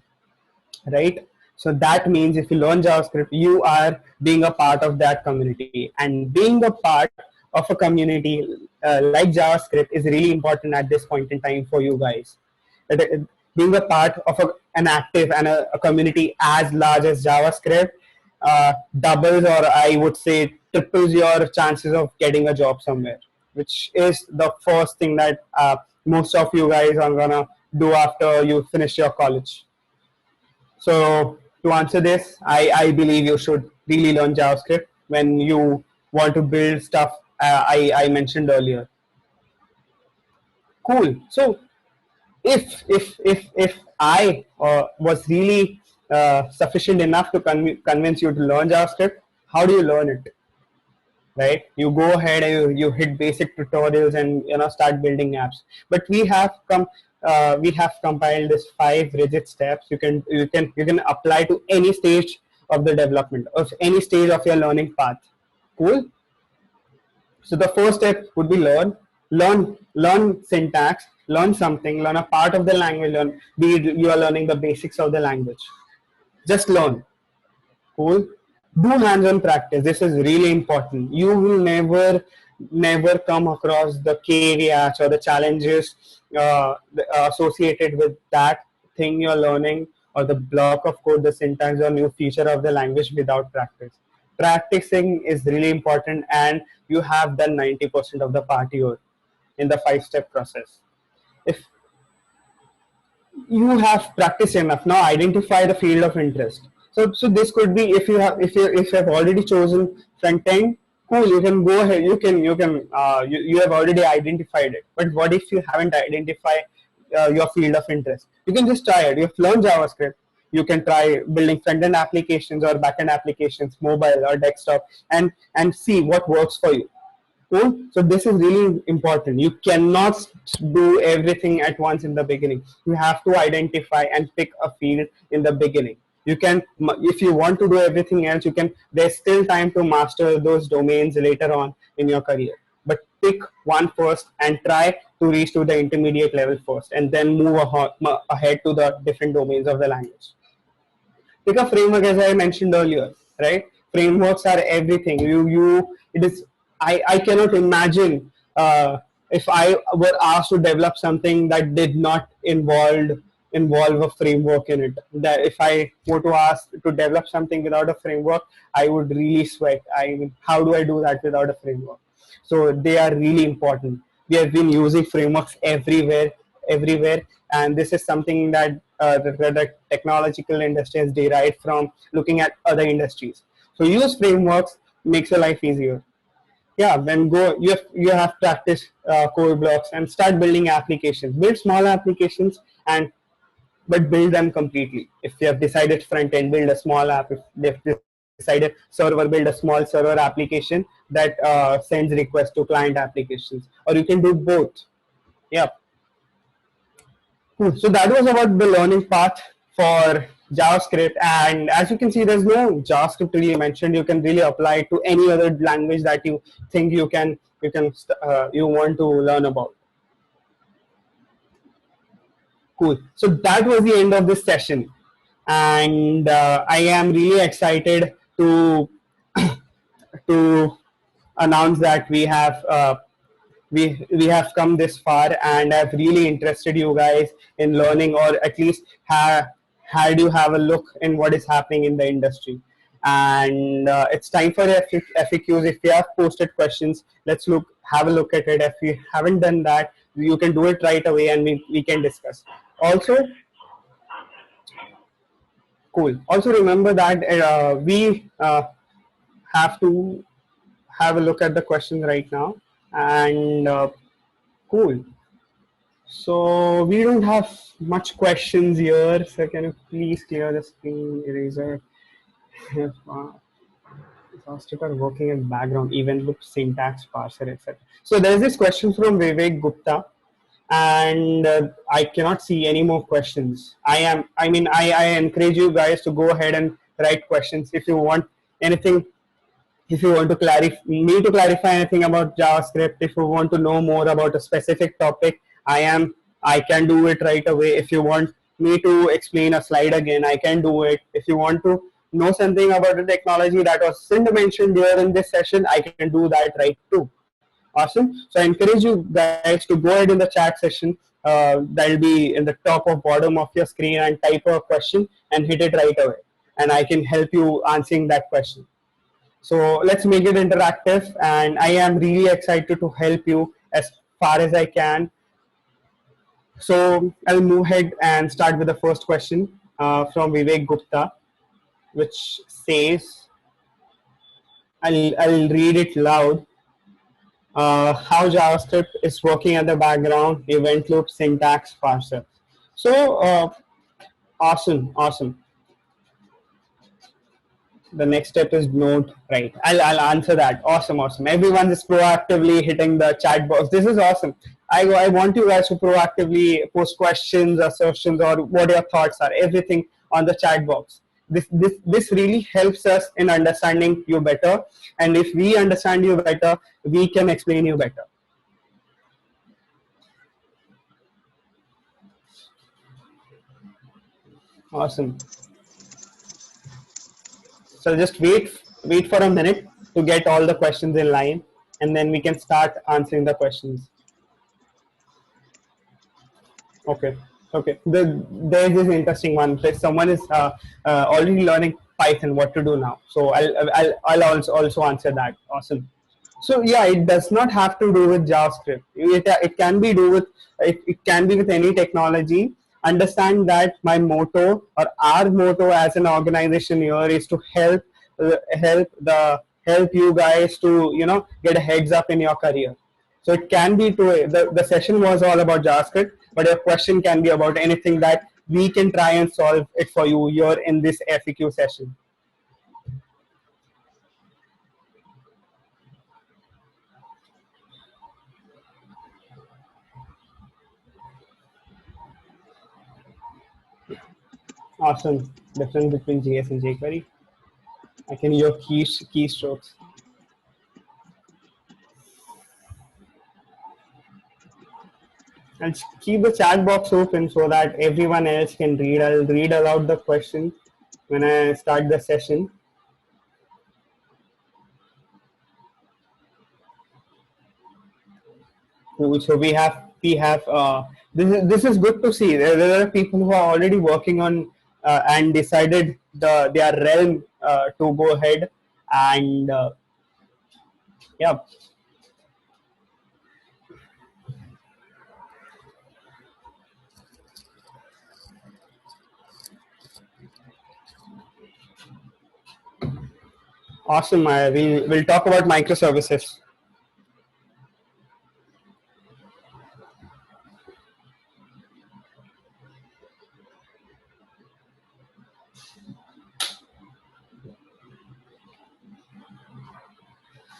right? So that means if you learn JavaScript, you are being a part of that community, and being a part of a community like JavaScript is really important at this point in time for you guys. Being a part of an active and a community as large as JavaScript doubles, or I would say triples, your chances of getting a job somewhere, which is the first thing that most of you guys are gonna do after you finish your college. So to answer this, I believe you should really learn JavaScript when you want to build stuff I mentioned earlier. Cool. So if I was really sufficient enough to convince you to learn JavaScript, how do you learn it? Right, you go ahead and you hit basic tutorials and start building apps. But we have compiled this 5 rigid steps you can apply to any stage of the development, of any stage of your learning path. Cool. So the first step would be learn syntax, learn something, learn a part of the language, be it you are learning the basics of the language. Just learn. Cool. Do hands-on practice. This is really important. You will never come across the caveats or the challenges associated with that thing you're learning, or the block of code, the syntax or new feature of the language without practice. Practicing is really important, and you have done 90% of the part here in the 5-step process. If you have practiced enough, now identify the field of interest. So this could be, if you have already chosen front end, cool, you can go ahead, you have already identified it. But what if you haven't identified your field of interest? You can just try it. You've learned JavaScript, you can try building front end applications or back end applications, mobile or desktop, and see what works for you. Cool. So this is really important. You cannot do everything at once in the beginning. You have to identify and pick a field in the beginning. You can, if you want to do everything else, you can. There's still time to master those domains later on in your career. But pick one first and try to reach to the intermediate level first, and then move ahead to the different domains of the language. Pick a framework, as I mentioned earlier, right? Frameworks are everything. It is. I cannot imagine if I were asked to develop something that did not involve a framework in it. That if I were to ask to develop something without a framework, I would really sweat. I mean, how do I do that without a framework? So they are really important. We have been using frameworks everywhere, and this is something that the technological industry has derived from looking at other industries. So use frameworks, makes your life easier. Yeah, then go. You have practice core blocks and start building applications. Build small applications, and but build them completely. If you have decided front end, build a small app. If they've decided server, build a small server application that sends requests to client applications, or you can do both. Yeah. Cool. So that was about the learning path for JavaScript, and as you can see, there's no JavaScript really mentioned. You can really apply it to any other language that you think you want to learn about. Cool. So that was the end of this session, and I am really excited to announce that we have come this far, and I've really interested you guys in learning, or at least had you have a look in what is happening in the industry. And it's time for FAQs. If you have posted questions, let's have a look at it. If you haven't done that, you can do it right away, and we can discuss. Also, cool. Also remember that we have to have a look at the questions right now, and cool. So we don't have much questions here. So can you please clear the screen eraser? Exhaustive are working in background, event loop, syntax, parser, etc. So there's this question from Vivek Gupta, and I cannot see any more questions. I encourage you guys to go ahead and write questions if you want anything. If you want to clarify anything about JavaScript, if you want to know more about a specific topic, I can do it right away. If you want me to explain a slide again, I can do it. If you want to know something about the technology that wasn't mentioned here in this session, I can do that right too. Awesome. So I encourage you guys to go ahead in the chat session. That'll be in the top or bottom of your screen, and type a question and hit it right away. And I can help you answering that question. So let's make it interactive, and I am really excited to help you as far as I can. So I'll move ahead and start with the first question from Vivek Gupta, which says, I'll read it loud. How JavaScript is working at the background, event loop, syntax, parser. So awesome. The next step is Node, right? I'll answer that. Awesome. Everyone is proactively hitting the chat box. This is awesome. I want you guys to proactively post questions, assertions, or what your thoughts are. Everything on the chat box. This really helps us in understanding you better. And if we understand you better, we can explain you better. Awesome. So just wait for a minute to get all the questions in line, and then we can start answering the questions. Okay. There's this interesting one. Someone is already learning Python. What to do now? So I'll also answer that. Awesome. So yeah, it does not have to do with JavaScript. It can be it can be with any technology. Understand that my motto, or our motto as an organization here, is to help you guys to get a heads up in your career. So it can be the session was all about JavaScript, but your question can be about anything that we can try and solve it for you here in this FAQ session. Awesome. Difference between JS and jQuery. I can hear keystrokes. And keep the chat box open so that everyone else can read. I'll read aloud the question when I start the session. Cool. So we have this is good to see. There are people who are already working on and decided their realm to go ahead and yeah. Awesome. We'll talk about microservices.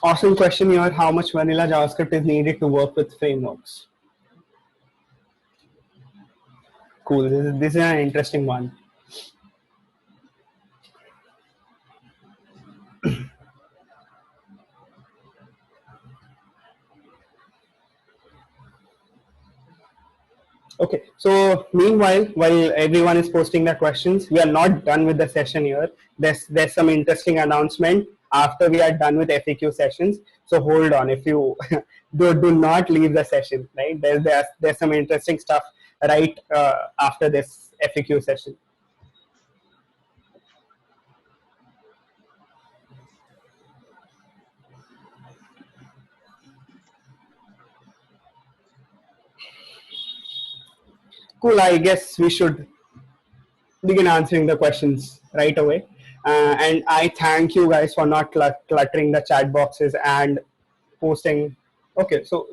Awesome question here. How much vanilla JavaScript is needed to work with frameworks? Cool. This is an interesting one. Okay, so meanwhile, while everyone is posting their questions, we are not done with the session here. There's some interesting announcement after we are done with FAQ sessions. So hold on, if you do not leave the session, right? There's some interesting stuff right after this FAQ session. Cool. I guess we should begin answering the questions right away. And I thank you guys for not cluttering the chat boxes and posting. Okay, so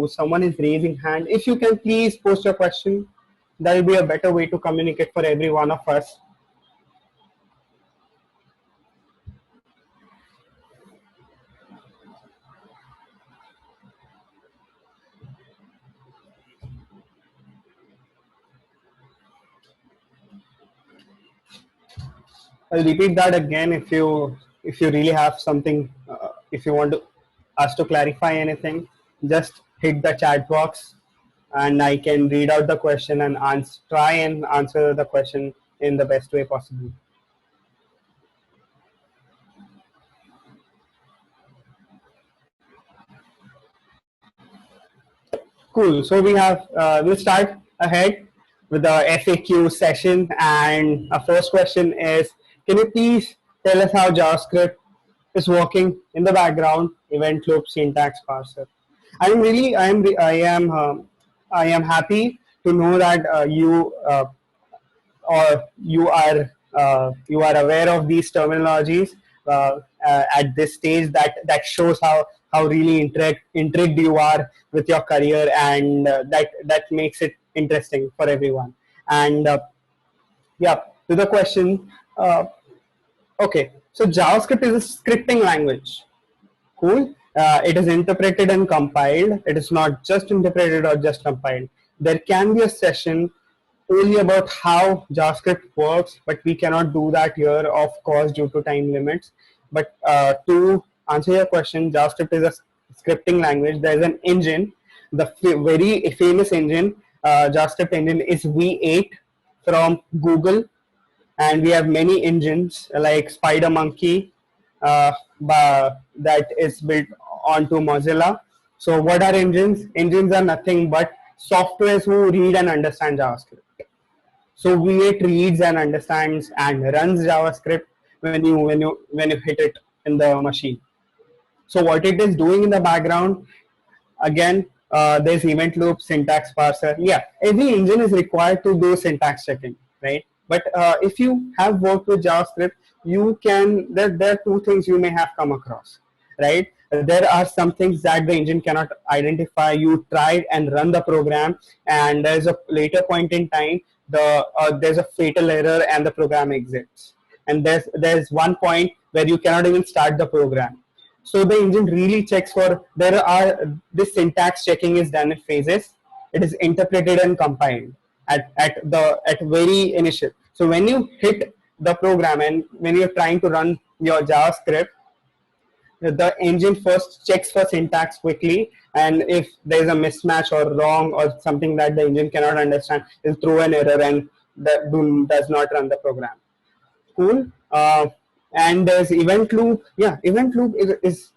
someone is raising hand. If you can please post your question, that will be a better way to communicate for every one of us. I'll repeat that again if you really have something, if you want us to clarify anything, just hit the chat box and I can read out the question and try and answer the question in the best way possible. Cool. So we'll start ahead with the FAQ session, and our first question is: can you please tell us how JavaScript is working in the background? Event loop, syntax parser. I am happy to know that you are aware of these terminologies at this stage. That shows how really intrigued you are with your career, and that makes it interesting for everyone. And yeah, to the question. Okay, so JavaScript is a scripting language. Cool. It is interpreted and compiled. It is not just interpreted or just compiled. There can be a session only about how JavaScript works, but we cannot do that here, of course, due to time limits. But to answer your question, JavaScript is a scripting language. There is an engine, the very famous engine, JavaScript engine is V8 from Google, and we have many engines like SpiderMonkey that is built onto Mozilla. So what are engines? Engines are nothing but softwares who read and understand JavaScript. So V8 reads and understands and runs JavaScript when you hit it in the machine. So what it is doing in the background, again, there's event loop, syntax parser. Yeah, every engine is required to do syntax checking, right? But if you have worked with JavaScript, there are two things you may have come across, right? There are some things that the engine cannot identify. You tried and run the program, and there's a later point in time, there's a fatal error and the program exits. And there's one point where you cannot even start the program. So the engine really checks for this syntax checking is done in phases. It is interpreted and compiled at very initial. So when you hit the program and when you're trying to run your JavaScript, the engine first checks for syntax quickly, and if there is a mismatch or wrong or something that the engine cannot understand, it'll throw an error and that does not run the program. Cool. And there's event loop. Yeah, event loop is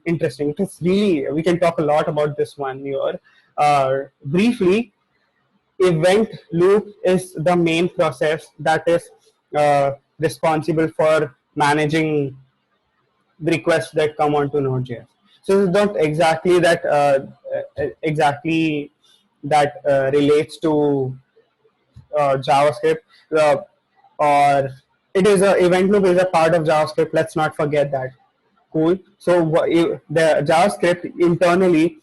interesting. It's really, we can talk a lot about this one here. Briefly, event loop is the main process that is responsible for managing the requests that come onto Node.js. So it's not exactly that relates to JavaScript, uh, or it is a event loop is a part of JavaScript. Let's not forget that. Cool. So the JavaScript internally,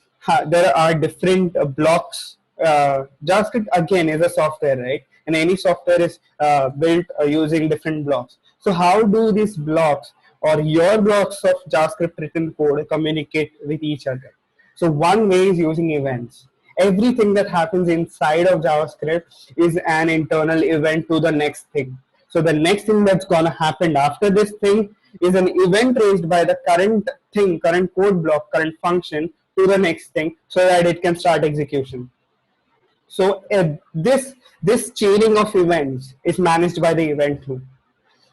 there are different blocks. JavaScript again is a software, right? And any software is built using different blocks. So how do these blocks or your blocks of JavaScript written code communicate with each other? So one way is using events. Everything that happens inside of JavaScript is an internal event to the next thing. So the next thing that's gonna happen after this thing is an event raised by the current thing, current code block, current function to the next thing, so that it can start execution. So this chaining of events is managed by the event loop.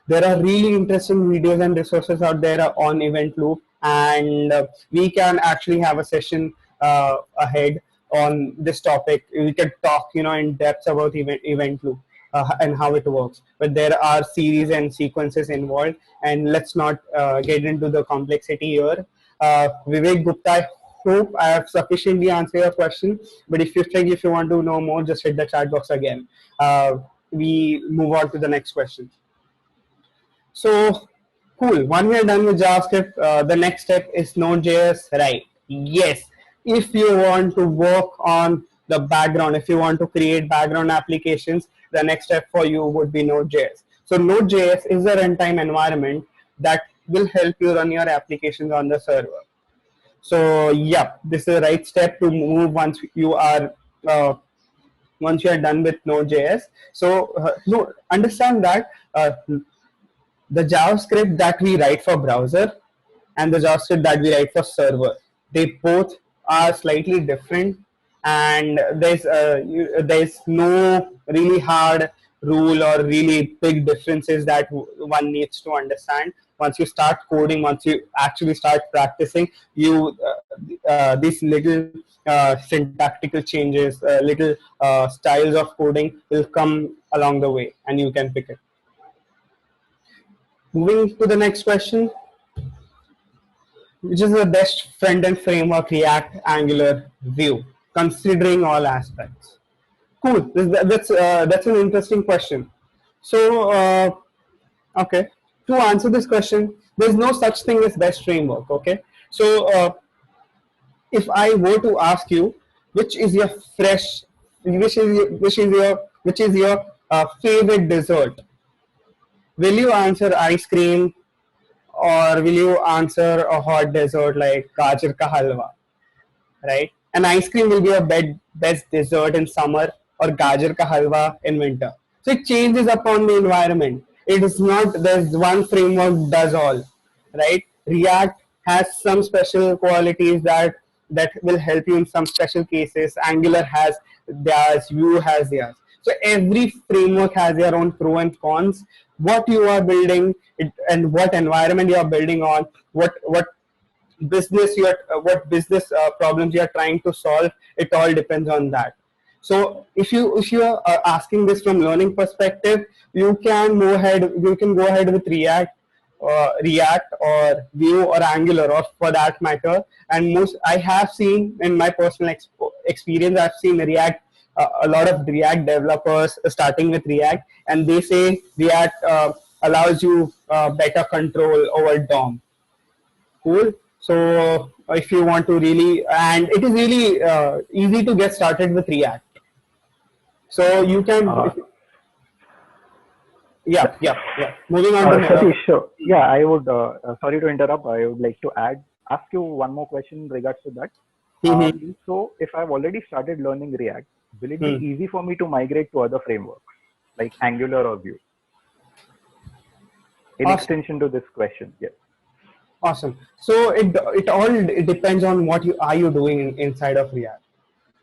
There are really interesting videos and resources out there on event loop, and we can actually have a session ahead on this topic. We can talk in depth about event loop and how it works, but there are series and sequences involved, and let's not get into the complexity here. Vivek Gupta, I hope I have sufficiently answered your question, but if you want to know more, just hit the chat box again. We move on to the next question. So cool. When we are done with JavaScript, the next step is Node.js, right? Yes. If you want to work on the background, if you want to create background applications, the next step for you would be Node.js. So Node.js is a runtime environment that will help you run your applications on the server. So yeah, this is the right step to move uh, once you are done with Node.js. So no, understand that the JavaScript that we write for browser and the JavaScript that we write for server, they both are slightly different, and there's no really hard rule or really big differences that one needs to understand. Once you start coding, once you actually start practicing, these little syntactical changes, little styles of coding will come along the way, and you can pick it. Moving to the next question, which is the best front-end framework, React, Angular, Vue, considering all aspects? Cool. That's an interesting question. So, okay, to answer this question, there's no such thing as best framework. Okay, so if I were to ask you, which is your fresh, which is your favorite dessert, will you answer ice cream, or will you answer a hot dessert like gajar ka halwa, right? And ice cream will be a best dessert in summer, or gajar ka halwa in winter. So it changes upon the environment. It is not there's one framework does all, right? React has some special qualities that will help you in some special cases. Angular has theirs, Vue has theirs. So every framework has their own pros and cons. What you are building and what environment you are building on, what business problems you are trying to solve, it all depends on that. So if you are asking this from learning perspective, you can go ahead with React or Vue or Angular, or for that matter. And most I have seen in my personal experience, I've seen React, a lot of React developers starting with React, and they say React allows you better control over DOM. Cool. So if you want to really, and it is really easy to get started with React. So you can, yeah. Moving on to Satish, so yeah, I would, sorry to interrupt, I would like to ask you one more question in regards to that. So if I've already started learning React, will it be easy for me to migrate to other frameworks like Angular or Vue? In extension to this question, yes. Awesome. So it all it depends on what you doing inside of React.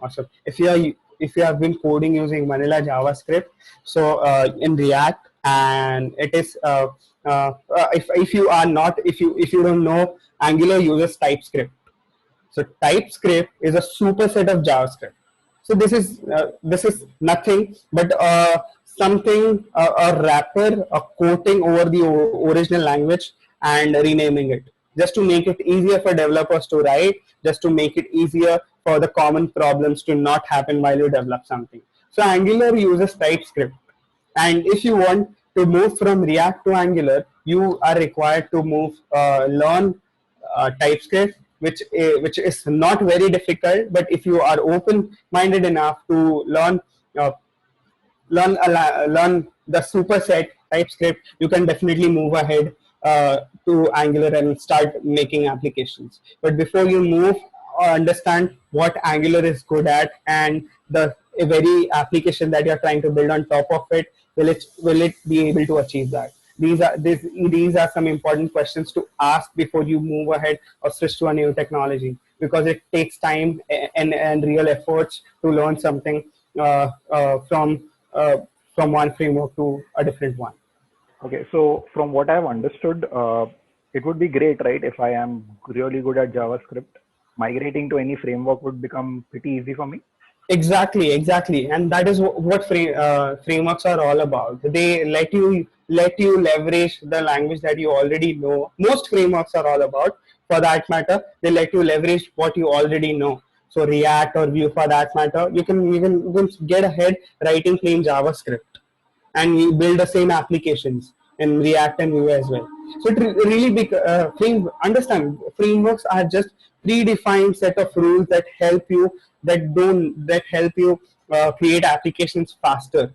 Awesome. If you have been coding using vanilla JavaScript, so in React, and it is if you are not if you don't know, Angular uses TypeScript. So TypeScript is a superset of JavaScript. So this is nothing but something a wrapper, a coating over the original language and renaming it just to make it easier for developers to write, just to make it easier for the common problems to not happen while you develop something. So Angular uses TypeScript, and if you want to move from React to Angular, you are required to learn TypeScript, which is not very difficult. But if you are open-minded enough to uh, learn the superset TypeScript, you can definitely move ahead to Angular and start making applications. But before you move, understand what Angular is good at, and the a very application that you're trying to build on top of it, will it be able to achieve that? These are some important questions to ask before you move ahead or switch to a new technology, because it takes time and real efforts to learn something uh, uh, from uh, from one framework to a different one. Okay, so from what I've understood, it would be great, right? If I am really good at JavaScript, migrating to any framework would become pretty easy for me. Exactly, and that is what frameworks are all about. They let you leverage the language that you already know. Most frameworks are all about, for that matter, they let you leverage what you already know. So React or Vue, for that matter, you can get ahead writing plain JavaScript, and we build the same applications in React and Vue as well. So it really understand frameworks are just predefined set of rules that help you that help you create applications faster.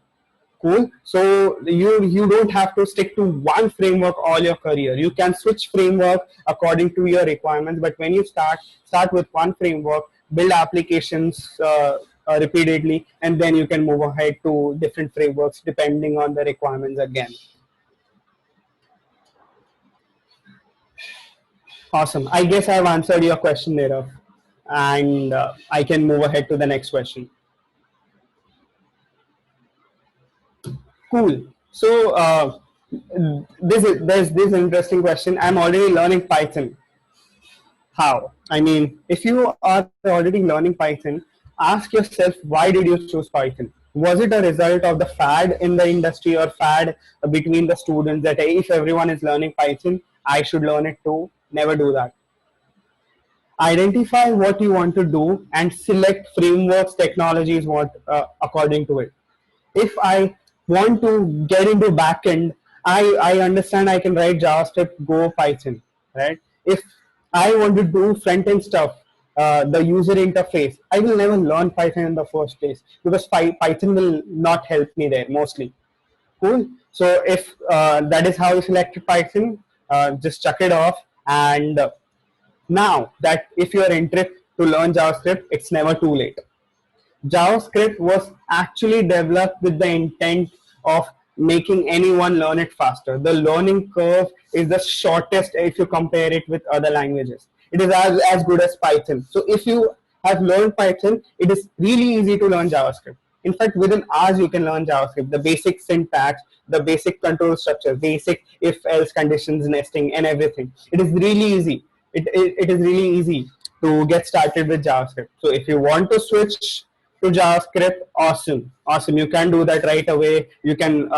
Cool. So you don't have to stick to one framework all your career. You can switch framework according to your requirements. But when you start with one framework, build applications repeatedly, and then you can move ahead to different frameworks depending on the requirements again. Awesome. I guess I've answered your question, Nirav, and I can move ahead to the next question. Cool. So there's this interesting question. I'm already learning Python. How? I mean, if you are already learning Python, ask yourself, why did you choose Python? Was it a result of the fad in the industry or fad between the students that, hey, if everyone is learning Python, I should learn it too? Never do that. Identify what you want to do and select frameworks, technologies, what according to it. If I want to get into backend, I understand I can write JavaScript, Go, Python, right? If I want to do front end stuff, the user interface, I will never learn Python in the first place, because Python will not help me there mostly. Cool. So if that is how you selected Python, just chuck it off. And now that if you are interested to learn JavaScript, it's never too late. JavaScript was actually developed with the intent of making anyone learn it faster. The learning curve is the shortest if you compare it with other languages. It is as good as Python. So if you have learned Python, it is really easy to learn JavaScript. In fact, within hours you can learn JavaScript, the basic syntax, the basic control structure, basic if-else conditions, nesting, and everything. It is really easy. It is really easy to get started with JavaScript. So if you want to switch to JavaScript, awesome. You can do that right away. You can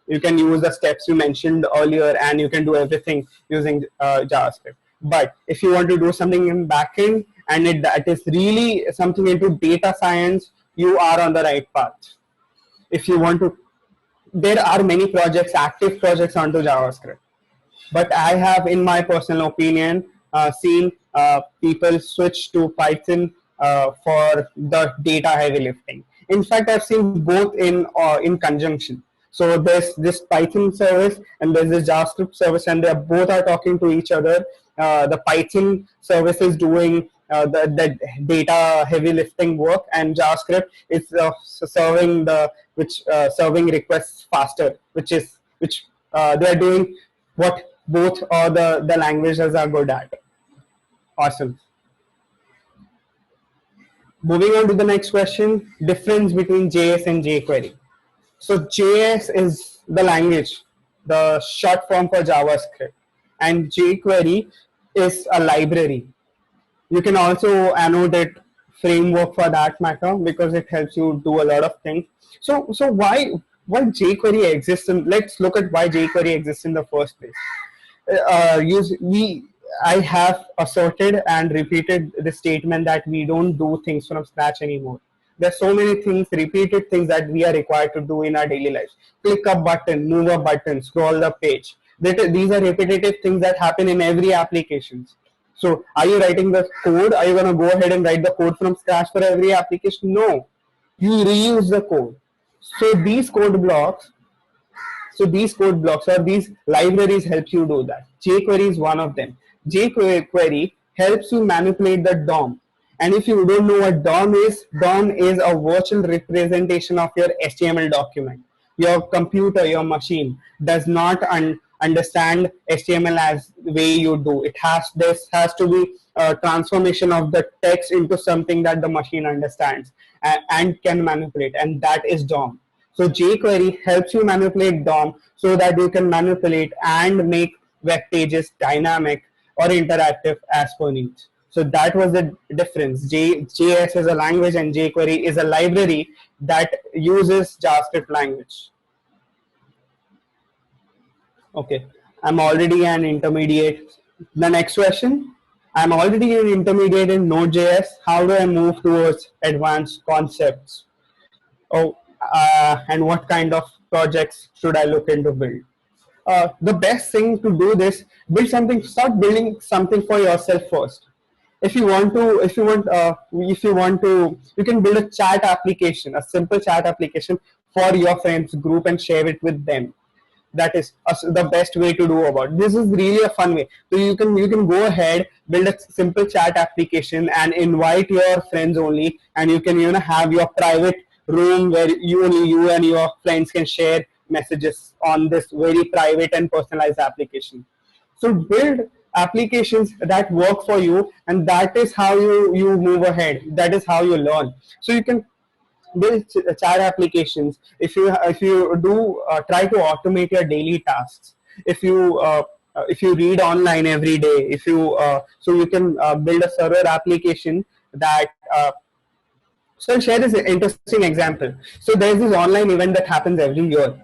use the steps you mentioned earlier, and you can do everything using JavaScript. But if you want to do something in backend, and that is really something into data science, you are on the right path. If you want to, there are many projects, active projects onto JavaScript. But I have, in my personal opinion, seen people switch to Python for the data heavy lifting. In fact, I've seen both in conjunction. So there's this Python service and there's this JavaScript service, and they both are talking to each other. The Python service is doing the data heavy lifting work, and JavaScript is serving serving requests faster, which they are doing what both or the languages are good at. Awesome. Moving on to the next question, difference between JS and jQuery. So JS is the language, the short form for JavaScript, and jQuery is a library. You can also annotate framework for that matter because it helps you do a lot of things. So why jQuery exists? And let's look at why jQuery exists in the first place. Use we I have asserted and repeated the statement that we don't do things from scratch anymore. There's so many things, repeated things that we are required to do in our daily lives. Click a button, move a button, scroll the page. These are repetitive things that happen in every application. So are you writing the code? Are you going to go ahead and write the code from scratch for every application? No. You reuse the code. So these code blocks or these libraries help you do that. jQuery is one of them. jQuery helps you manipulate the DOM. And if you don't know what DOM is a virtual representation of your HTML document. Your computer, your machine does not understand HTML as the way you do. This has to be a transformation of the text into something that the machine understands and can manipulate, and that is DOM. So jQuery helps you manipulate DOM so that you can manipulate and make web pages dynamic or interactive as per needs. So that was the difference. JS is a language and jQuery is a library that uses JavaScript language. Okay, I'm already an intermediate. The next question, I'm already an intermediate in Node.js. How do I move towards advanced concepts? And what kind of projects should I look into build? The best thing to do this, start building something for yourself first. If you want to, you can build a chat application, a simple chat application for your friends group and share it with them. That is the best way to do about it. This is really a fun way. So you can go ahead, build a simple chat application and invite your friends only, and you can have your private room where only you and your friends can share messages on this very private and personalized application. So build applications that work for you, and that is how you move ahead. That is how you learn. So you can build chat applications. If you do try to automate your daily tasks, if you read online every day, so you can build a server application that so I'll share this interesting example. So there's this online event that happens every year.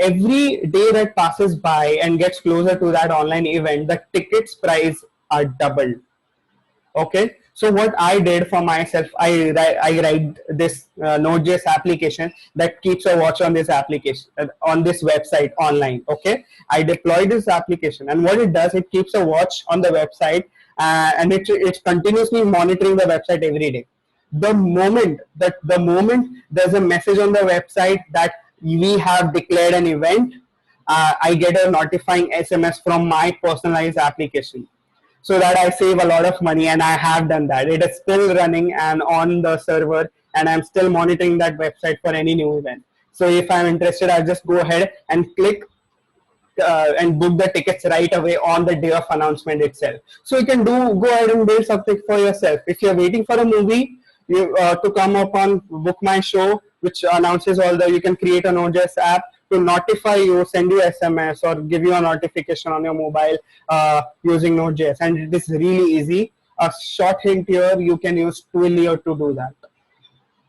Every day that passes by and gets closer to that online event, the tickets price are doubled. Okay, so what I did for myself, I write this Node.js application that keeps a watch on this application on this website online. Okay, I deployed this application, and what it does, it keeps a watch on the website, and it's continuously monitoring the website every day. The moment there's a message on the website that we have declared an event, I get a notifying SMS from my personalized application, so that I save a lot of money, and I have done that. It is still running and on the server, and I'm still monitoring that website for any new event. So if I'm interested, I'll just go ahead and click and book the tickets right away on the day of announcement itself. So you can go ahead and build something for yourself. If you're waiting for a movie to come up on Book My Show, which announces you can create a Node.js app to notify you, send you SMS, or give you a notification on your mobile using Node.js. And it is really easy. A short hint here, you can use Twilio to do that,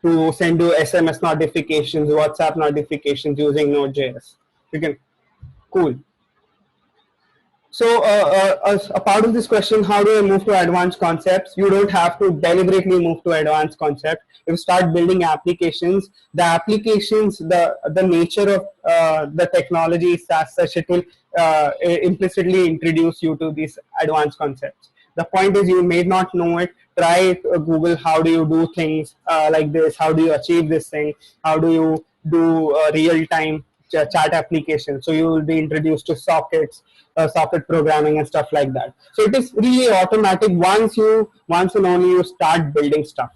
to send you SMS notifications, WhatsApp notifications using Node.js. You can, cool. So as a part of this question, how do I move to advanced concepts? You don't have to deliberately move to advanced concepts. If you start building applications, the nature of the technology is as such, it will implicitly introduce you to these advanced concepts. The point is, you may not know it. Try Google, how do you do things like this? How do you achieve this thing? How do you do real-time chat application? So you will be introduced to sockets, socket programming and stuff like that. So it is really automatic once and only you start building stuff.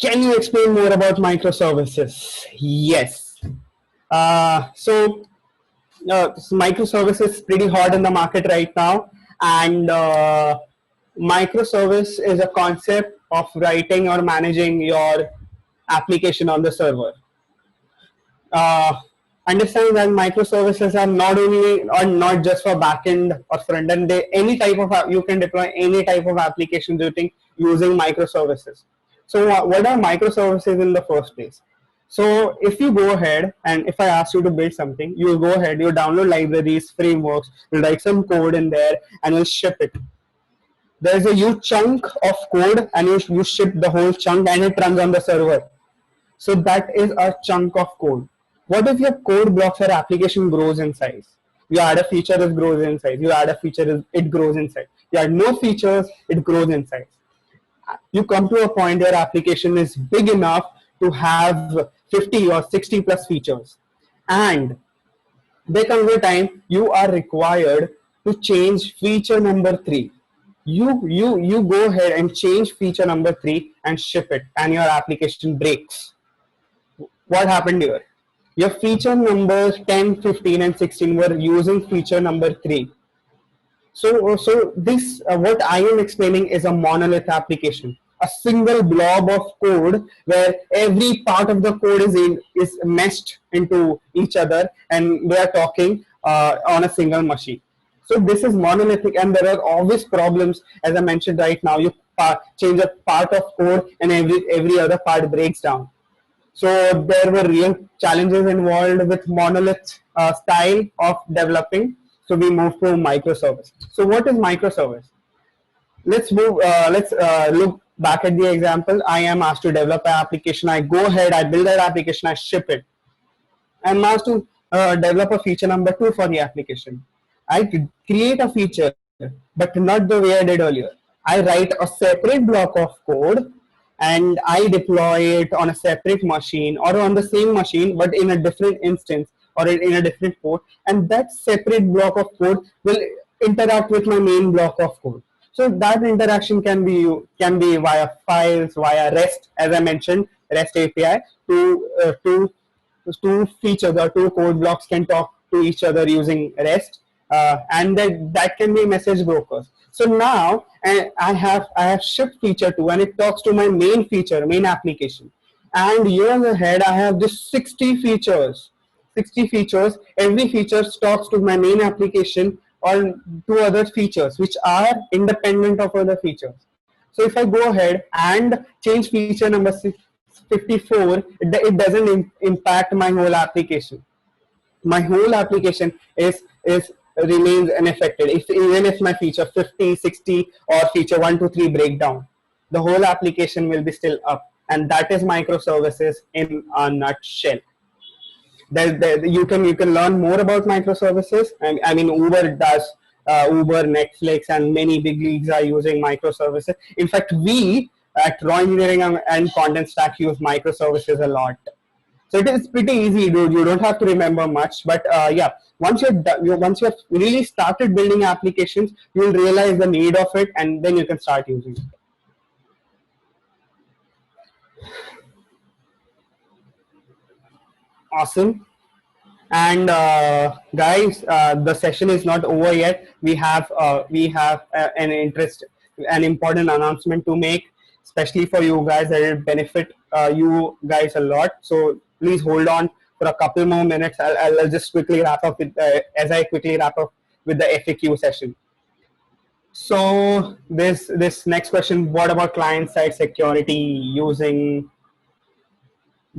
Can you explain more about microservices? Yes. So microservice is pretty hot in the market right now, and microservice is a concept of writing or managing your application on the server. uh, Understand that microservices are not only or not just for backend or frontend. They any type of you can deploy any type of application using microservices. So what are microservices in the first place? So if you go ahead and if I ask you to build something, you go ahead, you download libraries, frameworks, you write some code in there, and you'll ship it. There's a huge chunk of code, and you ship the whole chunk, and it runs on the server. So that is a chunk of code. What if your code blocks or application grows in size? You add a feature, it grows in size. You add a feature, it grows in size. You add more features, it grows in size. You come to a point where application is big enough to have 50 or 60 plus features. And there comes a time you are required to change feature number 3. You go ahead and change feature number 3 and ship it, and your application breaks. What happened here? Your feature numbers 10, 15, and 16 were using feature number 3. So this what I am explaining is a monolith application, a single blob of code where every part of the code is meshed into each other, and they are talking on a single machine. So this is monolithic, and there are obvious problems. As I mentioned right now, you change a part of code, and every other part breaks down. So there were real challenges involved with monolith style of developing. So we moved to microservice. So what is microservice? Let's move. Let's look back at the example. I am asked to develop an application. I go ahead, I build that application, I ship it. I'm asked to develop a feature number 2 for the application. I create a feature, but not the way I did earlier. I write a separate block of code, and I deploy it on a separate machine or on the same machine but in a different instance or in a different port, and that separate block of code will interact with my main block of code. So that interaction can be via files, via REST, as I mentioned, REST API. Two features or two code blocks can talk to each other using REST, and that can be message brokers. So now I have shipped feature 2, and it talks to my main application. And years ahead, I have this 60 features. 60 features. Every feature talks to my main application or two other features which are independent of other features. So if I go ahead and change feature number 54, it doesn't impact my whole application. My whole application is remains unaffected. Even if my feature 50, 60 or feature 1, 2, 3 break down, the whole application will be still up. And that is microservices in a nutshell. You can learn more about microservices. I mean, Uber does. Uber, Netflix, and many big leagues are using microservices. In fact, we at Raw Engineering and Content Stack use microservices a lot. So it is pretty easy, dude. You don't have to remember much. But yeah, once you've really started building applications, you'll realize the need of it, and then you can start using it. Awesome. And guys, the session is not over yet. We have an important announcement to make, especially for you guys, that will benefit you guys a lot. So please hold on for a couple more minutes. I'll just quickly wrap up with as I quickly wrap up with the FAQ session. So this next question: what about client-side security using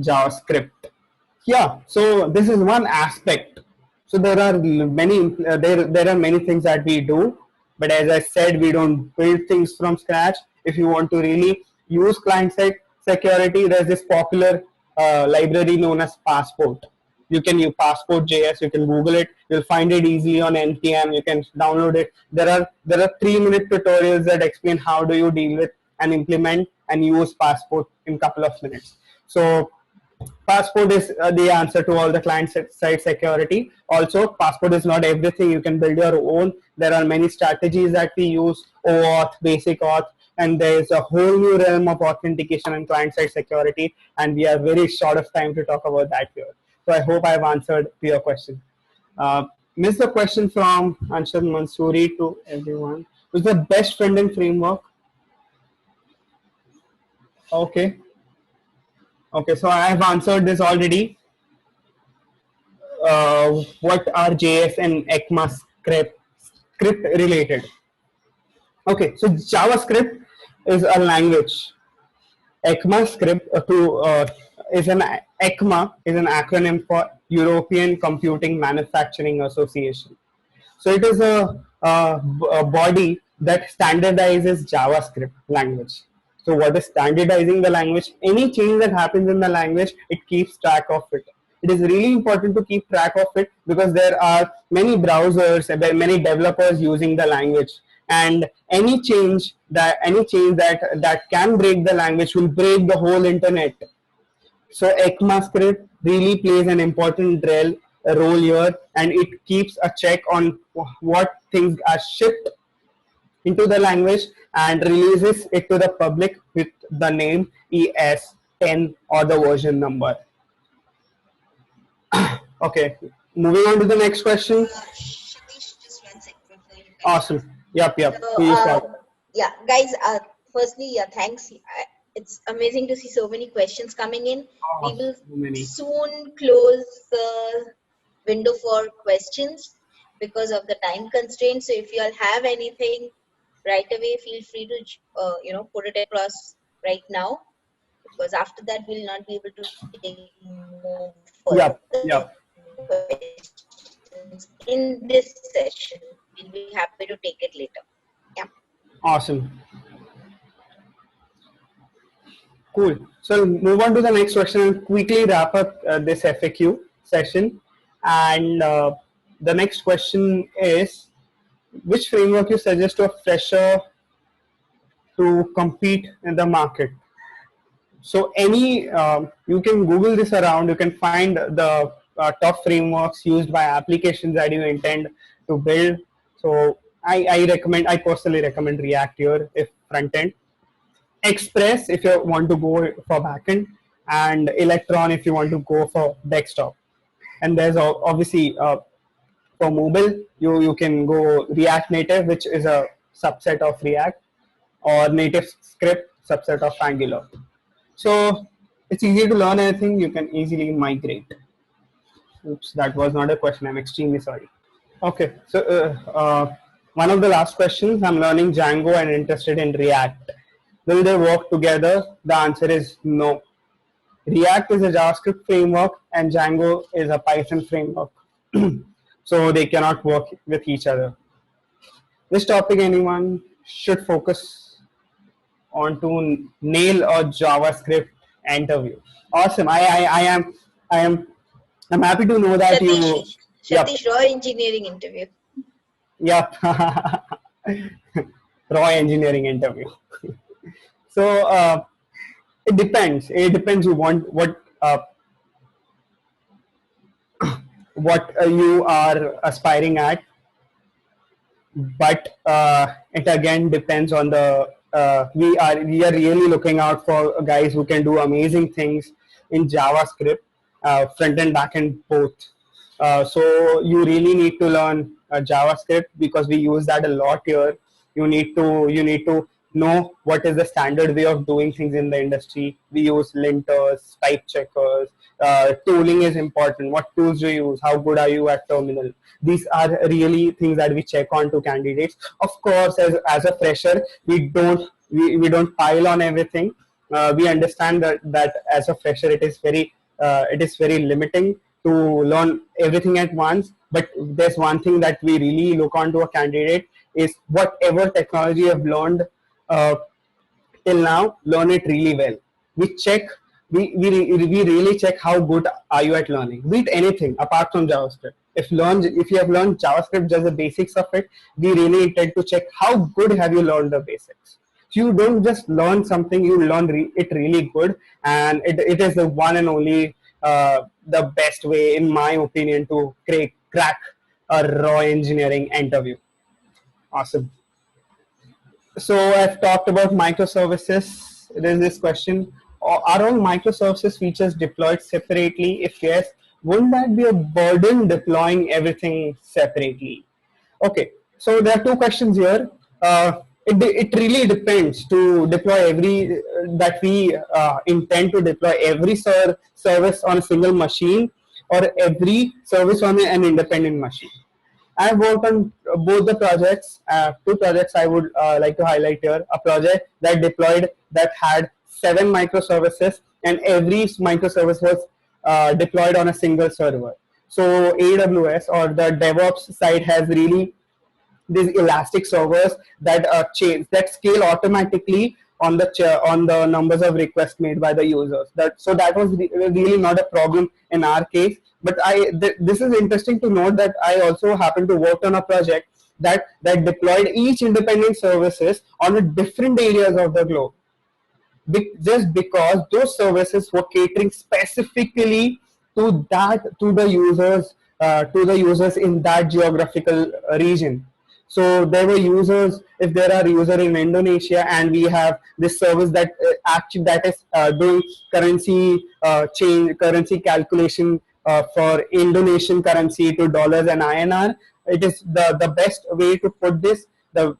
JavaScript? Yeah, so this is one aspect. So there are many there are many things that we do, but as I said, we don't build things from scratch. If you want to really use client-side security, there's this popular library known as Passport. You can use Passport.js. You can Google it. You'll find it easily on NPM. You can download it. There are 3-minute tutorials that explain how do you deal with and implement and use Passport in a couple of minutes. So Passport is the answer to all the client-side security. Also, Passport is not everything. You can build your own. There are many strategies that we use: OAuth, basic auth, and there is a whole new realm of authentication and client-side security. And we are very short of time to talk about that here. So I hope I've answered to your question. Missed the question from Anshad Mansoori to everyone. What's the best front-end framework? Okay. Okay, so I have answered this already. What are JS and script related? Okay, so JavaScript is a language. ECMAScript is an ECMA is an acronym for European Computing Manufacturing Association. So it is a body that standardizes JavaScript language. So what is standardizing the language? Any change that happens in the language, it keeps track of it. It is really important to keep track of it because there are many browsers, many developers using the language, and any change that can break the language will break the whole internet. So ECMAScript really plays an important role here, and it keeps a check on what things are shipped into the language and releases it to the public with the name ES10 or the version number. Okay, moving on to the next question. Satish, just one sec before you Awesome. Yep. So, Please start. yeah, guys, firstly, thanks. It's amazing to see so many questions coming in. We Oh, will so many. soon close the window for questions because of the time constraint. So if you all have anything right away, feel free to put it across right now, because after that we'll not be able to take more Yep. further questions in this session. We'll be happy to take it later. Yeah. Awesome. Cool. So move on to the next question and quickly wrap up this FAQ session. And the next question is, which framework you suggest to a fresher to compete in the market? So you can Google this around. You can find the top frameworks used by applications that you intend to build. So I personally recommend React here if front end, Express if you want to go for backend, and Electron if you want to go for desktop. And there's obviously for mobile, you can go React Native, which is a subset of React, or Native Script, subset of Angular. So it's easy to learn anything. You can easily migrate. Oops, that was not a question. I'm extremely sorry. Okay, so one of the last questions. I'm learning Django and interested in React. Will they work together? The answer is no. React is a JavaScript framework and Django is a Python framework. So they cannot work with each other. This topic anyone should focus on to nail a JavaScript interview. Awesome. I'm happy to know that you. Yep. Satish, raw engineering interview. Yep. Raw engineering interview. So it depends. It depends. You want what you are aspiring at, but it again depends on the. We are really looking out for guys who can do amazing things in JavaScript, front and back end both. So you really need to learn JavaScript because we use that a lot here. You need to know what is the standard way of doing things in the industry. We use linters, type checkers. Tooling is important. What tools do you use? How good are you at terminal? These are really things that we check on to candidates. Of course, as a fresher, we don't pile on everything. We understand that as a fresher, it is very limiting to learn everything at once. But there's one thing that we really look onto a candidate is whatever technology you have learned till now, learn it really well. We really check how good are you at learning. Be it anything apart from JavaScript. If you have learned JavaScript, just the basics of it, we really intend to check how good have you learned the basics. So you don't just learn something, you learn it really good, and it is the one and only the best way, in my opinion, to crack a raw engineering interview. Awesome. So I've talked about microservices. There's this question: are all microservices features deployed separately? If yes, wouldn't that be a burden deploying everything separately? Okay, so there are two questions here. It really depends to deploy that we intend to deploy every service on a single machine or every service on an independent machine. I've worked on both the projects. Two projects I would like to highlight here. A project that had 7 microservices, and every microservice was deployed on a single server. So AWS or the DevOps side has really these elastic servers that that scale automatically on the numbers of requests made by the users. That was really not a problem in our case. But this is interesting to note that I also happened to work on a project that deployed each independent services on a different areas of the globe, just because those services were catering specifically to the users in that geographical region. So there were users, if there are users in Indonesia, and we have this service that is doing currency calculation for Indonesian currency to dollars and INR. It is the best way to put this. The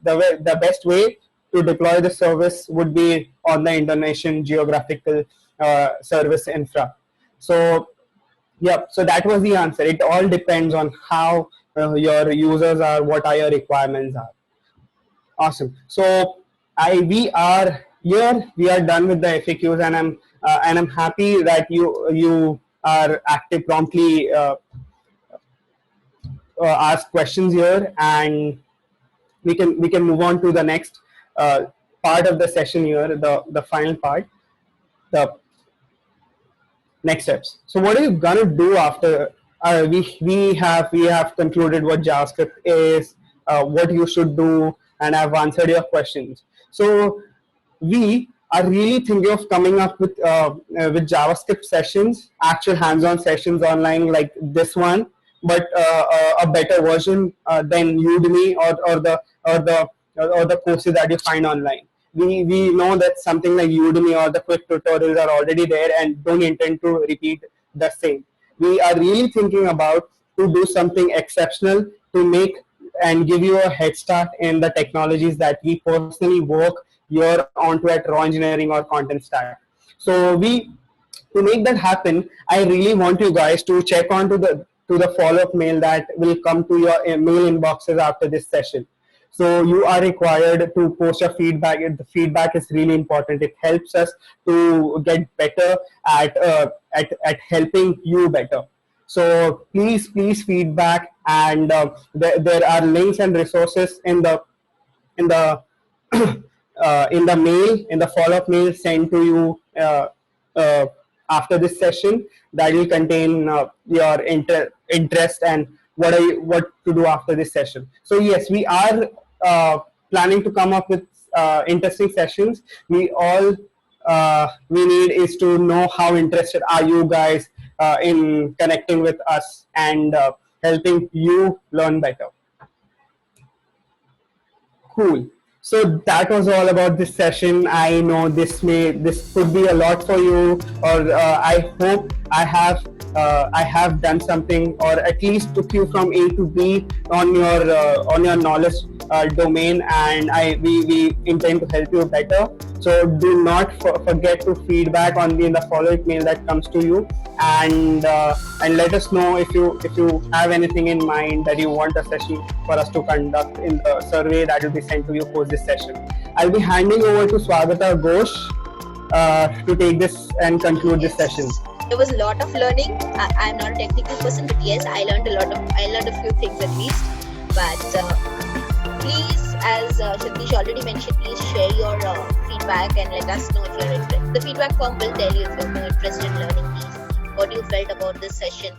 best way to deploy the service would be on the Indonesian geographical service infra. So yeah, so that was the answer. It all depends on how your users are, what are your requirements are. Awesome. So we are here. We are done with the FAQs, and I'm happy that you are active, promptly ask questions here, and we can move on to the next part of the session here, the final part, the next steps. So what are you gonna do after we have concluded what JavaScript is, what you should do, and I've answered your questions. So we are really thinking of coming up with JavaScript sessions, actual hands-on sessions online like this one, but a better version than Udemy or the courses that you find online. We know that something like Udemy or the quick tutorials are already there and don't intend to repeat the same. We are really thinking about to do something exceptional to make and give you a head start in the technologies that we personally work here onto at Raw Engineering or Content Stack. So to make that happen, I really want you guys to check on to the follow-up mail that will come to your mail inboxes after this session. So you are required to post your feedback. The feedback is really important. It helps us to get better at helping you better. So please feedback, and there are links and resources in the in the in the follow-up mail sent to you after this session, that will contain your interest and what to do after this session. So yes, we are planning to come up with interesting sessions. We need is to know how interested are you guys in connecting with us and helping you learn better. Cool. So that was all about this session. I know this could be a lot for you, or I hope I have done something, or at least took you from A to B on your knowledge domain, and we intend to help you better. So do not forget to feedback in the follow-up mail that comes to you, and let us know if you have anything in mind that you want a session for us to conduct in the survey that will be sent to you post this session. I'll be handing over to Swagata Ghosh to take this and conclude this session. There was a lot of learning. I'm not a technical person, but yes, I learned a few things at least. But please, as Satish already mentioned, please share your feedback and let us know if you're interested. The feedback form will tell you if you're more interested in learning these, what you felt about this session.